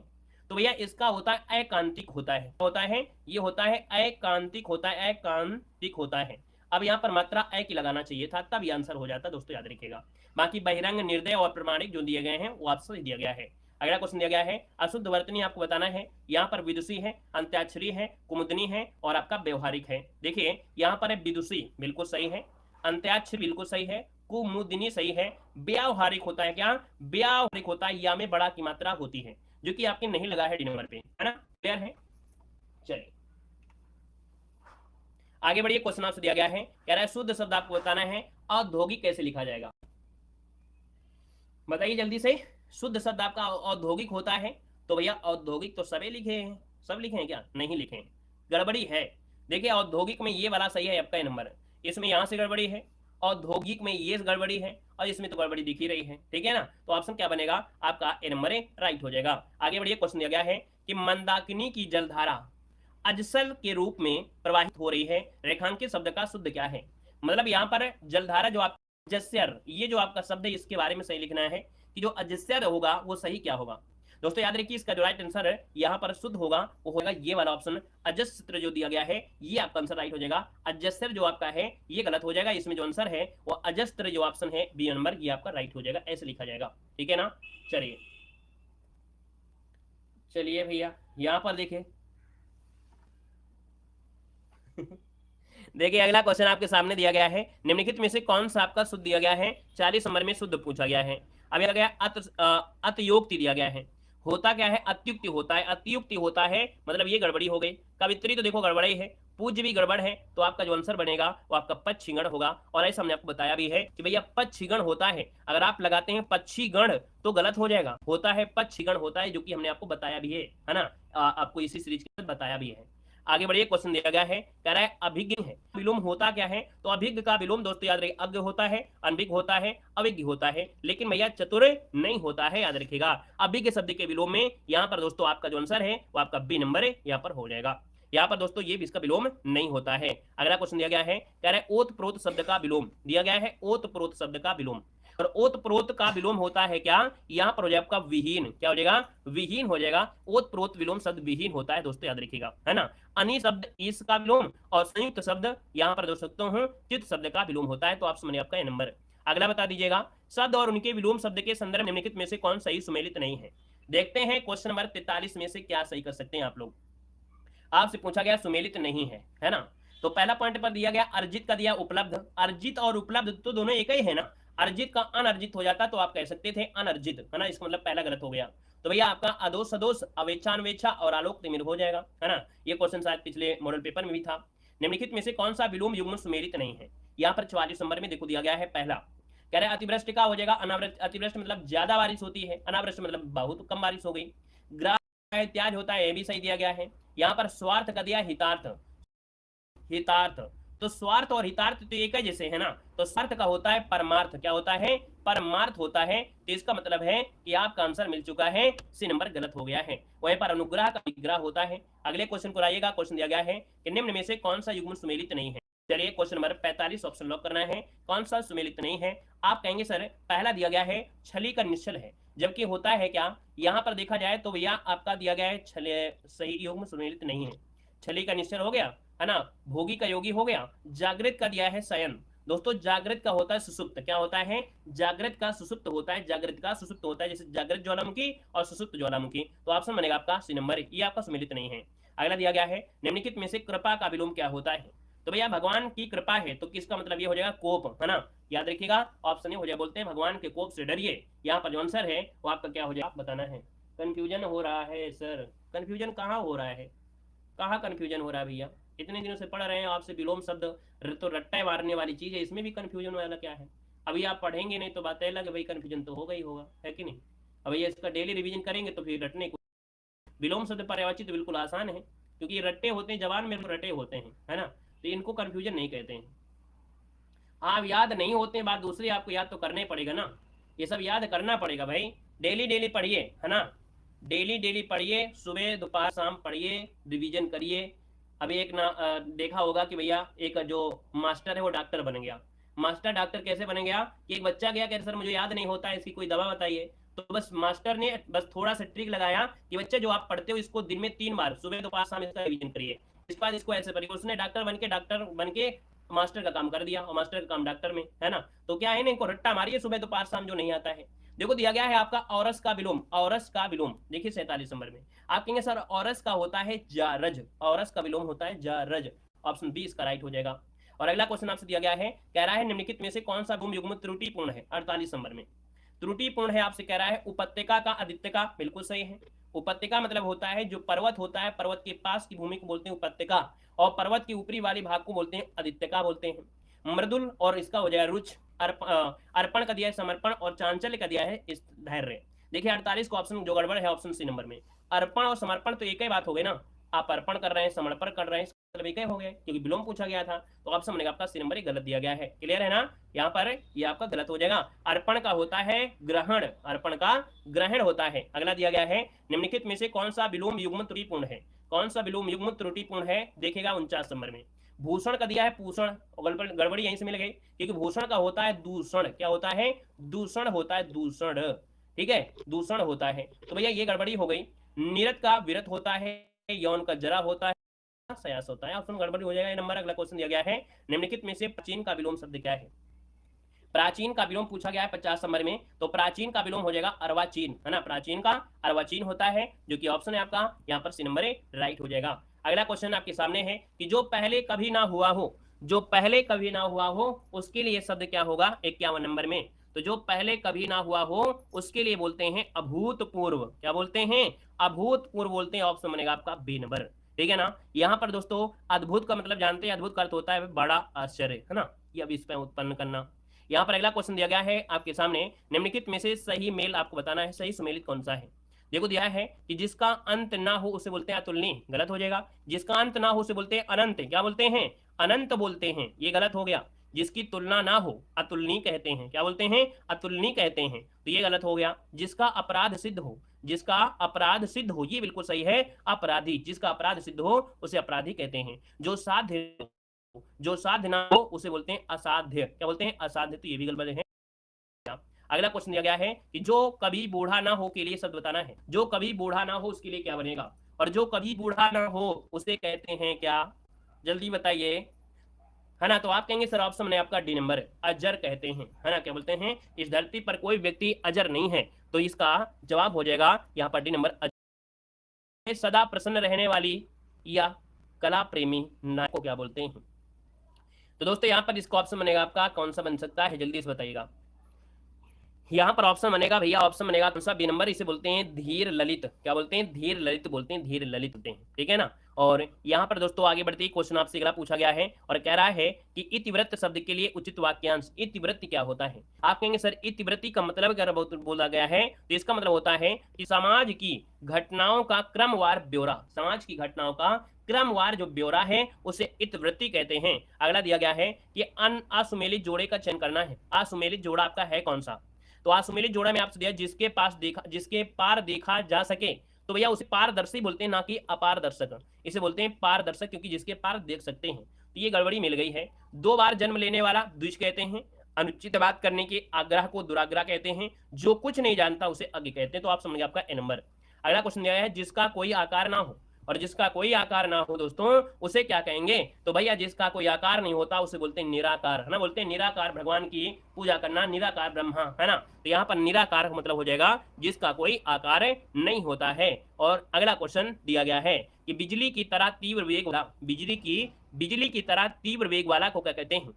तो भैया इसका होता है एकांतिक होता है, ये होता है एकांतिक होता है, एकांतिक होता है। अब यहाँ पर मात्रा ए की लगाना चाहिए था, तब ये आंसर हो जाता, दोस्तों याद रखिएगा। बाकी बहिरंग, निर्दय और प्रमाणिक जो दिए गए हैं वो आपसे दिया गया है। अगला क्वेश्चन दिया गया है अशुद्ध वर्तनी आपको बताना है। यहाँ पर विदुषी है, अंत्याक्षरी है, कुमुदनी है, और आपका व्यवहारिक है। देखिए यहाँ पर है विदुषी, बिल्कुल सही है, अंत्याक्षरी बिल्कुल सही है, कुमुदनी सही है, व्यावहारिक होता है, क्या व्यावहारिक होता है, या में बड़ा की मात्रा होती है, जो कि आपके नहीं लगा है डी नंबर पे, है ना। क्लियर है, चलिए आगे बढ़िए, क्वेश्चन आपसे दिया गया है, कह रहा है शुद्ध शब्द आपको बताना है, औद्योगिक कैसे लिखा जाएगा, बताइए जल्दी से। शुद्ध शब्द आपका औद्योगिक होता है, तो भैया औद्योगिक तो सभी लिखे हैं, सब लिखे हैं क्या, नहीं लिखे हैं, गड़बड़ी है। देखिए औद्योगिक में ये वाला सही है आपका नंबर, इसमें यहां से गड़बड़ी है, औद्योगिक में ये गड़बड़ी है, और इसमें तो गड़बड़ी दिख ही रही है, ठीक है ना। तो ऑप्शन क्या बनेगा आपका, ए नंबर राइट हो जाएगा। आगे बढ़िए, क्वेश्चन दिया गया है कि मंदाकिनी की जलधारा अजसल के रूप में प्रवाहित हो रही है, रेखांकित शब्द का शुद्ध क्या है। मतलब यहाँ पर जलधारा जो आप अजस्यर, ये जो आपका शब्द है इसके बारे में सही लिखना है कि जो अजस्यर होगा वो सही क्या होगा। दोस्तों याद रखिए, इसका जो राइट आंसर है यहाँ पर शुद्ध होगा वो होगा ये वाला ऑप्शन, अजस्त्र जो दिया गया है ये आपका आंसर राइट हो जाएगा। अजस्त्र जो आपका है ये गलत हो जाएगा, इसमें जो आंसर है वो अजस्त्र जो ऑप्शन है बी नंबर, ये आपका राइट हो जाएगा, ऐसे लिखा जाएगा, ठीक है ना। चलिए चलिए भैया यहाँ पर देखिए देखिए अगला क्वेश्चन आपके सामने दिया गया है, निम्नलिखित में से कौन सा आपका शुद्ध दिया गया है, 40 नंबर में शुद्ध पूछा गया है। अब यह गया अतयोक्ति दिया गया है, होता क्या है, अत्युक्ति होता है, अत्युक्ति होता है मतलब ये गड़बड़ी हो गई। कवित्री तो देखो गड़बड़ ही है, पूज्य भी गड़बड़ है, तो आपका जो आंसर बनेगा वो आपका पच्छिगण होगा। और ऐसा हमने आपको बताया भी है कि भैया पच्छिगण होता है, अगर आप लगाते हैं पच्छिगण तो गलत हो जाएगा, होता है पच्छिगण होता है, जो कि हमने आपको बताया भी है ना, आपको इसी सीरीज के बताया भी है। आगे बढ़िए, क्वेश्चन दिया गया है, कह रहा है अभिज्ञ है, विलोम होता क्या है, तो अभिज्ञ का विलोम दोस्तों याद रखिए, अज्ञ होता है, अनभिज्ञ होता है, अविज्ञ होता है, लेकिन भैया चतुर नहीं होता है, याद रखिएगा। अभिज्ञ शब्द के विलोम में यहाँ पर दोस्तों आपका जो आंसर है वो आपका बी नंबर यहाँ पर हो जाएगा। यहाँ पर दोस्तों ये भी इसका विलोम नहीं होता है। अगला क्वेश्चन दिया गया है, कह रहा है ओत प्रोत शब्द का विलोम, दिया गया है ओत प्रोत शब्द का विलोम, और ओत प्रोत का विलोम होता है क्या, यहाँ पर हो जाएगा आपका विहीन, क्या हो जाएगा, विहीन हो जाएगा। ओत प्रोत विलोम शब्द विहीन होता है दोस्तों, याद रखिएगा, है ना। अनि शब्द ईस का विलोम, और संयुक्त शब्द यहाँ पर दोस्त सकता हूँ चित शब्द का विलोम होता है, तो आप समझिए आपका ये नंबर। अगला बता दीजिएगा, शब्द और उनके विलोम शब्द के संदर्भ निम्नलिखित में से कौन सही सुमेलित नहीं है। देखते हैं क्वेश्चन नंबर 43 में से क्या सही कर सकते हैं आप लोग। आपसे पूछा गया सुमेलित नहीं है ना। तो पहला पॉइंट पर दिया गया अर्जित का दिया उपलब्ध, अर्जित और उपलब्ध तो दोनों एक ही है ना, अर्जित का अनर्जित हो जाता तो आप कह सकते थे अनर्जित, है ना, इसका मतलब पहला गलत हो गया। तो भैया आपका अदोष सदोष अवेच्छान्वेच्छा और आलोक तिमिर हो जाएगा, है ना। ये क्वेश्चन शायद पिछले मॉडल पेपर में भी था। निम्नलिखित में से कौन सा विलोम युग्म सुमेलित नहीं है, यहाँ पर 44 नंबर में देखो दिया गया है पहला, कह रहे अतिवृष्टि का हो जाएगा अनावृष्टि, अतिवृष्टि मतलब ज्यादा बारिश होती है, अनावृष्टि मतलब बहुत कम बारिश हो गई। ग्राह त्याज होता है, ये भी सही दिया गया है। यहाँ पर स्वार्थ का दिया हितार्थ, हितार्थ, तो स्वार्थ और हितार्थ तो एक ही जैसे है ना, तो स्वार्थ का होता है परमार्थ, क्या होता है, परमार्थ होता है, तो इसका मतलब है कि आपका आंसर मिल चुका है, सी नंबर गलत हो गया है। वहीं पर अनुग्रह का विग्रह होता है। अगले क्वेश्चन को आइएगा, क्वेश्चन दिया गया है कि निम्न में से कौन सा युग्म सुमेलित नहीं है। चलिए क्वेश्चन नंबर 45 ऑप्शन लॉक करना है, कौन सा सुमेलित नहीं है। आप कहेंगे सर पहला दिया गया है छली का निश्चल है, जबकि होता है क्या, यहाँ पर देखा जाए तो भैया आपका दिया गया है सही युग्म सुमेलित नहीं है। छली का निश्चल हो गया, है ना, भोगी का योगी हो गया, जागृत का दिया है शयन। दोस्तों जागृत का होता है सुसुप्त, क्या होता है, जागृत का सुसुप्त होता है, जागृत का सुसुप्त होता है, जैसे जागृत ज्वालामुखी और सुसुप्त ज्वालामुखी। तो ऑप्शन बनेगा आपका सी नंबर, ये आपका सम्मिलित नहीं है। अगला दिया गया है निम्नलिखित में से कृपा का विलोम क्या होता है। तो भैया भगवान की कृपा है, तो किसका मतलब ये हो जाएगा कोप, है ना, याद रखिएगा ऑप्शन ए हो जाए, बोलते हैं भगवान के कोप से डरिए। यहाँ पर जो आंसर है वो आपका क्या हो जाएगा, आप बताना है। कंफ्यूजन हो रहा है सर, कंफ्यूजन कहाँ हो रहा है, कहाँ कंफ्यूजन हो रहा है भैया, इतने दिनों से पढ़ रहे हैं आपसे विलोम शब्द, तो रट्टा मारने वाली चीज है, इसमें भी कंफ्यूजन वाला क्या है। अभी आप पढ़ेंगे नहीं तो बात अलग है भाई, कंफ्यूजन तो होगा ही होगा, है कि नहीं। अब ये इसका डेली रिवीजन करेंगे तो फिर रटने को, विलोम शब्द पर्यायवाची तो बिल्कुल आसान है, क्योंकि ये रट्टे होते हैं, जवान में रटे होते हैं, है ना, तो इनको कंफ्यूजन नहीं कहते हैं। आप याद नहीं होते हैं बात दूसरी, आपको याद तो करना ही पड़ेगा ना, ये सब याद करना पड़ेगा भाई, डेली डेली पढ़िए, है ना, डेली डेली पढ़िए, सुबह दोपहर शाम पढ़िए, रिवीजन करिए। अभी एक ना देखा होगा कि भैया एक जो मास्टर है वो डॉक्टर बन गया। मास्टर डॉक्टर कैसे बन गया कि एक बच्चा गया, कहते सर मुझे याद नहीं होता है, इसकी कोई दवा बताइए। तो बस मास्टर ने बस थोड़ा सा ट्रिक लगाया कि बच्चे जो आप पढ़ते हो इसको दिन में 3 बार सुबह दोपहर शाम इसका रिवीजन करिए, इसके बाद इसको ऐसे पढ़िए। उसने डॉक्टर बन के मास्टर का काम कर दिया, और मास्टर का काम डॉक्टर में, है ना। तो क्या है ना, इनको रट्टा मारिए सुबह दोपहर शाम जो नहीं आता है। देखो दिया गया है आपका औरस का विलोम, औरस का विलोम देखिए 47 नंबर में। आप कहेंगे सर औरस का होता है जारज, औरस का विलोम होता है जारज, ऑप्शन बी इसका राइट हो जाएगा। और अगला क्वेश्चन आपसे दिया गया है, कह रहा है निम्नलिखित में से कौन सा गुम युग्म त्रुटिपूर्ण है, 48 नंबर में। त्रुटिपूर्ण है आपसे कह रहा है उपत्यका का आदित्यका, बिल्कुल सही है। उपत्यका मतलब होता है जो पर्वत होता है, पर्वत के पास की भूमि को बोलते हैं उपत्यका, और पर्वत की ऊपरी वाली भाग को बोलते हैं आदित्यका बोलते हैं। मृदुल और इसका हो जाएगा रुच, अर्पण का दिया है समर्पण, और चांचल्य का दिया है धैर्य। देखिए 48 को ऑप्शन जो गड़बड़ है ऑप्शन सी नंबर में। अर्पण और समर्पण तो एक ही बात हो गई ना, आप अर्पण कर रहे हैं समर्पण कर रहे हैं, मतलब एक ही हो गया, क्योंकि विलोम पूछा गया था, तो ऑप्शन बनेगा आपका सी नंबर ही गलत दिया गया है। क्लियर है ना, यहाँ पर ये आपका गलत हो जाएगा। अर्पण का होता है ग्रहण, अर्पण का ग्रहण होता है। अगला दिया गया है निम्नलिखित में से कौन सा विलोम युग्म त्रुटिपूर्ण है, कौन सा विलोम युग्म त्रुटिपूर्ण है, देखेगा 49 नंबर में। भूषण का दिया है पूषण, गड़बड़ी यहीं से मिल गई, क्योंकि भूषण का होता है दूषण, क्या होता है, दूषण होता है, दूषण, ठीक है, दूषण होता है। तो भैया ये गड़बड़ी हो गई। निरत का विरत होता है, यौन का जरा होता है, सयास होता है, ऑप्शन गड़बड़ी हो जाएगा ये नंबर। अगला क्वेश्चन दिया गया है निम्नलिखित में से प्राचीन का विलोम शब्द क्या है। प्राचीन का विलोम पूछा गया है 50 नंबर में, तो प्राचीन का विलोम हो जाएगा अर्वाचीन, है ना, प्राचीन का अर्वाचीन होता है, जो कि ऑप्शन है आपका यहाँ पर सी नंबर राइट हो जाएगा। अगला क्वेश्चन आपके सामने है कि जो पहले कभी ना हुआ हो, जो पहले कभी ना हुआ हो उसके लिए शब्द क्या होगा 51 नंबर में। तो जो पहले कभी ना हुआ हो उसके लिए बोलते हैं अभूतपूर्व। क्या बोलते हैं? अभूतपूर्व बोलते हैं। ऑप्शन बनेगा आपका बी नंबर। ठीक है ना। यहाँ पर दोस्तों अद्भुत का मतलब जानते हैं, अद्भुत का अर्थ होता है बड़ा आश्चर्य, है ना। ये अब इस पर उत्पन्न करना। यहाँ पर अगला क्वेश्चन दिया गया है आपके सामने, निम्नलिखित में से सही मेल आपको बताना है, सही सुमेलित कौन सा है। देखो दिया है कि जिसका अंत ना हो उसे बोलते हैं अतुलनीय, गलत हो जाएगा। जिसका अंत ना हो उसे बोलते हैं अनंत, क्या बोलते हैं? अनंत बोलते हैं, ये गलत हो गया। जिसकी तुलना ना हो अतुलनीय कहते हैं, क्या बोलते हैं? अतुलनीय कहते हैं, तो ये गलत हो गया। जिसका अपराध सिद्ध हो, जिसका अपराध सिद्ध हो, ये बिल्कुल सही है, अपराधी। जिसका अपराध सिद्ध हो उसे अपराधी कहते हैं। जो साध्य, जो साध्य ना हो उसे बोलते हैं असाध्य, क्या बोलते हैं? असाध्य, तो ये भी गलत है। अगला क्वेश्चन दिया गया है कि जो कभी बूढ़ा ना हो के लिए शब्द बताना है। जो कभी बूढ़ा ना हो उसके लिए क्या बनेगा? और जो कभी बूढ़ा ना हो उसे कहते हैं क्या? जल्दी बताइए, है ना। तो आप कहेंगे सर ऑप्शन में आपका डी नंबर, अजर कहते हैं, है ना। क्या बोलते हैं? इस धरती पर कोई व्यक्ति अजर नहीं है, तो इसका जवाब हो जाएगा यहाँ पर डी नंबर, अजर। सदा प्रसन्न रहने वाली या कला प्रेमी नायक को क्या बोलते हैं? तो दोस्तों यहाँ पर इसका ऑप्शन बनेगा आपका कौन सा बन सकता है, जल्दी से बताइएगा। यहाँ पर ऑप्शन बनेगा भैया, ऑप्शन बनेगा कौन सा? B number. इसे बोलते हैं धीर ललित, क्या बोलते हैं? धीर ललित बोलते हैं, धीर ललित बोलते हैं, ठीक है ना। और यहाँ पर दोस्तों आगे बढ़ते ही क्वेश्चन आपसे अगला पूछा गया है और कह रहा है कि इतिवृत्त शब्द के लिए उचित वाक्यांश। इतिवृत्त क्या होता है? आप कहेंगे सर इतिवृत्ति का मतलब अगर बोला गया है तो इसका मतलब होता है कि समाज की घटनाओं का क्रमवार ब्यौरा, समाज की घटनाओं का क्रमवार जो ब्यौरा है उसे इतिवृत्ति कहते हैं। अगला दिया गया है कि असुमेलित जोड़े का चयन करना है। असुमेलित जोड़ा आपका है कौन सा? तो असुमेलित जोड़ा में आपसे दिया जिसके पास देखा, जिसके पार देखा जा सके, तो भैया उसे पारदर्शी बोलते हैं, ना कि अपारदर्शक। इसे बोलते हैं पारदर्शक क्योंकि जिसके पार देख सकते हैं। तो ये गड़बड़ी मिल गई है। 2 बार जन्म लेने वाला द्विज कहते हैं। अनुचित बात करने के आग्रह को दुराग्रह कहते हैं। जो कुछ नहीं जानता उसे अज्ञ कहते हैं। तो आप समझिए आपका ए नंबर। अगला क्वेश्चन दिया है जिसका कोई आकार ना हो, और जिसका कोई आकार ना हो दोस्तों उसे क्या कहेंगे? तो भैया जिसका कोई आकार नहीं होता उसे बोलते हैं निराकार, है ना। बोलते हैं निराकार भगवान की पूजा करना, निराकार ब्रह्मा, है ना। तो यहाँ पर निराकार का मतलब हो जाएगा जिसका कोई आकार नहीं होता है। और अगला क्वेश्चन दिया गया है कि बिजली की तरह तीव्र वेग वाला, बिजली की तरह तीव्र वेग वाला को क्या कहते हैं?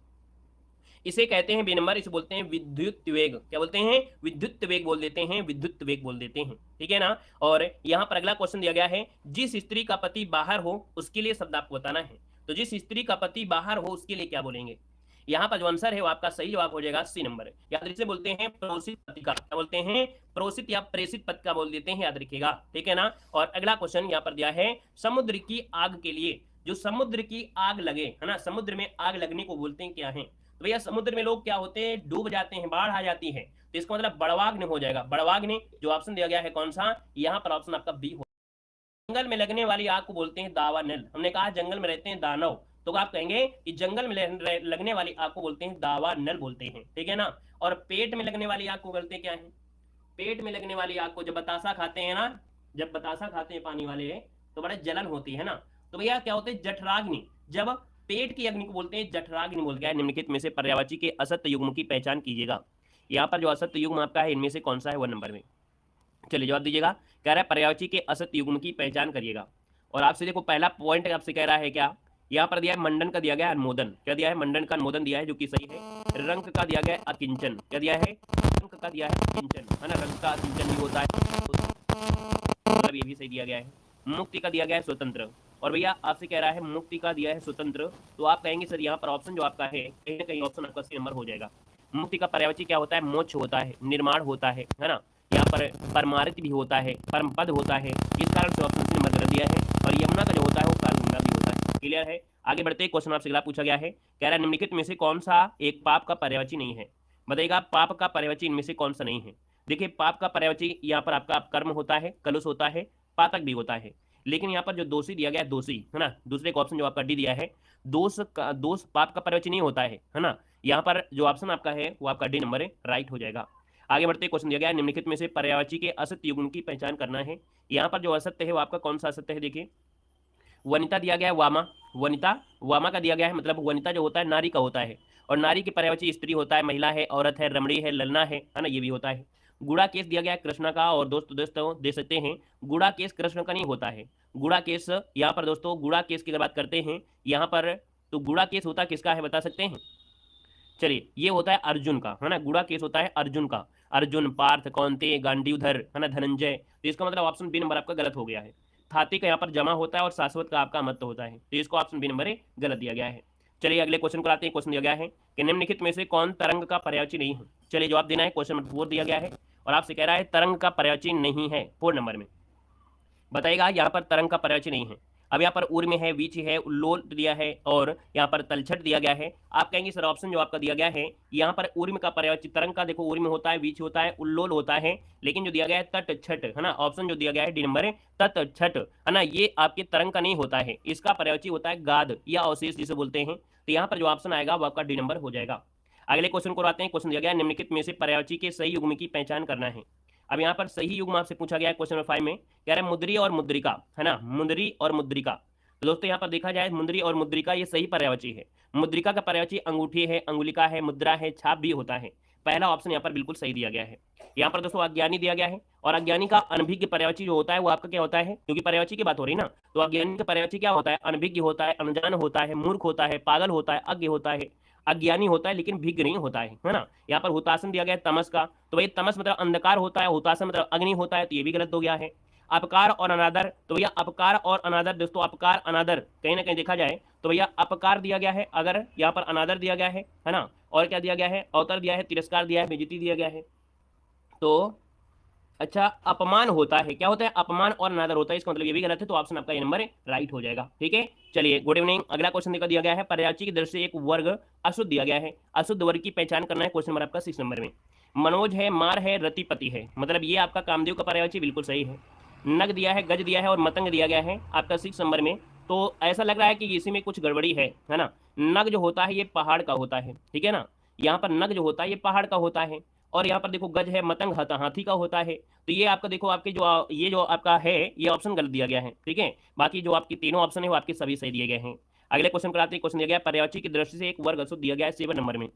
इसे कहते हैं बी नंबर, इसे बोलते हैं विद्युत वेग। क्या बोलते हैं? विद्युत वेग बोल देते हैं, विद्युत वेग बोल देते हैं, ठीक है ना। और यहाँ पर अगला क्वेश्चन दिया गया है जिस स्त्री का पति बाहर हो उसके लिए शब्द आपको बताना है। तो जिस स्त्री का पति बाहर हो उसके लिए क्या बोलेंगे? यहाँ पर जो आंसर है वो आपका सही जवाब हो जाएगा सी नंबर। याद इसे बोलते हैं प्रोसित पत्रिका, क्या बोलते हैं? प्रोसित या प्रेषित पत्रिका बोल देते हैं, याद रखिएगा, ठीक है ना। और अगला क्वेश्चन यहाँ पर दिया है समुद्र की आग के लिए, जो समुद्र की आग लगे, है ना, समुद्र में आग लगने को बोलते हैं क्या है? तो भैया समुद्र में लोग क्या होते हैं? डूब जाते हैं, बाढ़ आ जाती है, तो इसका मतलब बड़वाग्नि हो जाएगा। बड़वाग्नि जो ऑप्शन दिया गया है कौन सा? यहाँ पर ऑप्शन आपका बी हो। जंगल में लगने वाली आग को बोलते हैं दावानल। हमने कहा जंगल में रहते हैं दानव, तो आप कहेंगे कि जंगल में लगने वाली आग को बोलते हैं दावानल बोलते हैं, ठीक है ना। और पेट में लगने वाली आग को बोलते हैं क्या है? पेट में लगने वाली आग को जब बतासा खाते हैं ना, जब बतासा खाते हैं पानी वाले तो बड़े जलन होती है ना, तो भैया क्या होते हैं? जठराग्नि। जब पेट की अग्नि को बोलते हैं जठराग्नि बोल गया है। निम्नलिखित में से पर्यायवाची के असत्य युग्म की पहचान कीजिएगा। यहाँ पर जो असत्य युग्म आपका है इनमें से कौन सा है? 1 नंबर में। चलिए जवाब दीजिएगा। कह रहा है पर्यायवाची के असत्य युग्म की पहचान करिएगा। और आपसे देखो पहला पॉइंट आपसे कह रहा है क्या? यहाँ पर दिया है मंडन का दिया गया अनुमोदन। क्या दिया है? मंडन का अनुमोदन दिया है जो कि सही है। रंक का दिया गया है अकिंचन। क्या दिया है? रंक का दिया है अकिंचन, है ना। रंक का अकिंचन भी होता है, मतलब ये भी सही दिया गया है। मुक्ति का दिया गया है स्वतंत्र। और भैया आपसे कह रहा है मुक्ति का दिया है स्वतंत्र, तो आप कहेंगे सर यहाँ पर ऑप्शन जो आपका है कहीं ना कहीं ऑप्शन आपका सी नंबर हो जाएगा। मुक्ति का पर्यायवाची क्या होता है? मोक्ष होता है, निर्माण होता है ना। यहाँ पर परमार्थ भी होता है, परम पद होता है, इस कारण से ऑप्शन सी नंबर कर दिया है। और यमुना का जो होता है वो कालगंगा भी होता है। क्लियर है? आगे बढ़ते क्वेश्चन आपसे अगला पूछा गया है, कह रहा है निम्नलिखित में से कौन सा एक पाप का पर्यायवाची नहीं है? बताइएगा पाप का पर्यायवाची इनमें से कौन सा नहीं है? देखिए पाप का पर्यायवाची यहाँ पर आपका कर्म होता है, कलुष होता है, पातक भी होता है। लेकिन यहाँ पर जो दोषी दिया गया है, दोषी, है ना, दूसरे का ऑप्शन जो आपका डी दिया है, दोष पाप का पर्यायवाची नहीं होता है ना। यहाँ पर जो ऑप्शन आपका है वो आपका डी नंबर है, राइट हो जाएगा। आगे बढ़ते क्वेश्चन दिया गया है निम्नलिखित में से पर्यायवाची के असत्य युग्म की पहचान करना है। यहाँ पर जो असत्य है वो आपका कौन सा असत्य है? देखिए वनिता दिया गया है, वामा, वनिता, वामा का दिया गया है, मतलब वनिता जो होता है नारी का होता है, और नारी के पर्यायवाची स्त्री होता है, महिला है, औरत है, रमणी है, ललना है ना, ये भी होता है। गुड़ा केस दिया गया है कृष्णा का, और दोस्तों दे सकते हैं गुड़ा केस कृष्ण का नहीं होता है। गुड़ा केस यहाँ पर दोस्तों गुड़ा केस की अगर बात करते हैं यहाँ पर, तो गुड़ा केस होता किसका है बता सकते हैं? चलिए ये होता है अर्जुन का, है ना, गुड़ा केस होता है अर्जुन का, अर्जुन, पार्थ, कौंते, गांडीवधर, है ना, धनंजय। तो इसका मतलब ऑप्शन बी नंबर आपका गलत हो गया है। थाती का यहाँ पर जमा होता है और शाश्वत का आपका मत होता है, तो इसको ऑप्शन बी नंबर गलत दिया गया है। चलिए अगले क्वेश्चन को आते हैं। क्वेश्चन दिया गया है कि निम्नलिखित में से कौन तरंग का पर्यायवाची नहीं है। चलिए जवाब देना है। क्वेश्चन नंबर 4 दिया गया है और आपसे कह रहा है तरंग का पर्यायवाची नहीं है 4 नंबर में। बताइएगा यहाँ पर तरंग का पर्यायवाची नहीं है। अब यहाँ पर उर्म है, वीच है, उल्लोल दिया है और यहाँ पर तलछट दिया गया है। आप कहेंगे सर ऑप्शन जो आपका दिया गया है यहाँ पर उर्म का पर्यायवाची तरंग का देखो उर्म होता है, वीच होता है, उल्लोल होता है, लेकिन जो दिया गया है तट छठ, है ना, ऑप्शन जो दिया गया है डी नंबर तट छठ, है ना, ये आपके तरंग का नहीं होता है। इसका पर्यायवाची होता है गाद या अवशेष जिसे बोलते हैं। तो यहाँ पर जो ऑप्शन आएगा वो आपका डी नंबर हो जाएगा। अगले क्वेश्चन को आते हैं। क्वेश्चन दिया गया है निम्नलिखित में से पर्यायवाची के सही युग्म की पहचान करना है। अब यहाँ पर सही युग्म आपसे पूछा गया है क्वेश्चन नंबर 5 में, कह रहा है मुद्री और मुद्रिका, है ना, मुंदरी और मुद्रिका। तो दोस्तों यहाँ पर देखा जाए मुंदरी और मुद्रिका ये सही पर्यायवाची है। मुद्रिका का पर्यायवाची अंगूठी है, अंगुलिका है, मुद्रा है, छाप भी होता है। पहला ऑप्शन यहाँ पर बिल्कुल सही दिया गया है। यहाँ पर दोस्तों अज्ञानी दिया गया है और अज्ञानी का अनभिज्ञ पर्यायवाची जो होता है वो आपका क्या होता है, क्योंकि पर्यायवाची की बात हो रही है ना, तो अज्ञानी का पर्यायवाची क्या होता है, अनभिज्ञ होता है, अनजान होता है, मूर्ख होता है, पागल होता है, अज्ञ होता है, अज्ञानी होता है लेकिन भिज्ञ नहीं होता है ना। यहाँ पर हुतासन दिया गया है तमस का, तो भाई तमस मतलब अंधकार होता है, हुतासन मतलब अग्नि होता है, तो ये भी गलत हो गया है। अपकार और अनादर, तो भैया अपकार और अनादर दोस्तों, अपकार अनादर कहीं ना कहीं देखा जाए तो भैया अपकार दिया गया है, अगर यहाँ पर अनादर दिया गया है ना, और क्या दिया गया है, अवतर दिया है, तिरस्कार दिया है, बेइज्जती दिया गया है। तो अच्छा अपमान होता है, क्या होता है, अपमान और अनादर होता है, इसका मतलब ये भी गलत है, तो ऑप्शन आपका ये नंबर राइट हो जाएगा। ठीक है, चलिए गुड इवनिंग। अगला क्वेश्चन दिया गया है पर्यायवाची की दृष्टि से एक वर्ग अशुद्ध दिया गया है, अशुद्ध वर्ग की पहचान करना है। क्वेश्चन नंबर आपका 6 नंबर में। मनोज है, मार है, रतिपति है, मतलब ये आपका कामदेव का पर्यायवाची बिल्कुल सही है। नग दिया है, गज दिया है और मतंग दिया गया है आपका 6 नंबर में। तो ऐसा लग रहा है कि इसी में कुछ गड़बड़ी है ना। नग जो होता है ये पहाड़ का होता है, ठीक है ना, यहाँ पर नग जो होता है ये पहाड़ का होता है, और यहाँ पर देखो गज है, मतंग हाथी का होता है। तो ये आपका देखो आपके जो ये जो आपका है ये ऑप्शन गलत दिया गया है। ठीक है, बाकी जो आपकी तीनों ऑप्शन है वो आपके सभी सही दिए गए हैं। अगले क्वेश्चन पर आते हैं। क्वेश्चन दिया गया पर्यायवाची की दृष्टि से एक वर्ग अशुद्ध दिया गया है 7 नंबर में।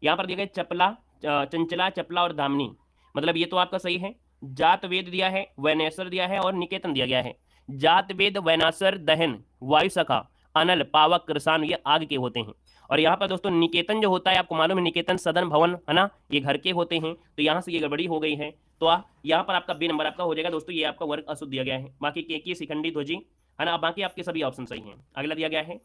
यहाँ पर दिया गया चपला, चंचला, चपला और दामनी, मतलब ये तो आपका सही है। जात वेद दिया है, वैनेसर दिया है और निकेतन दिया गया है। जात वेद, वैनासर, दहन, वायु सखा, अनल, पावक, कृसान ये आग के होते हैं। और यहाँ पर दोस्तों निकेतन जो होता है आपको मालूम है, निकेतन सदन भवन, है ना, ये घर के होते हैं, तो यहाँ से ये गड़बड़ी हो गई है। तो यहाँ पर आपका बी नंबर आपका हो जाएगा दोस्तों, ये आपका वर्ग अशुद्ध दिया गया है। बाकी के शिखंडी ध्वजी, है ना, बाकी आपके सभी ऑप्शन सही हैं। अगला दिया गया है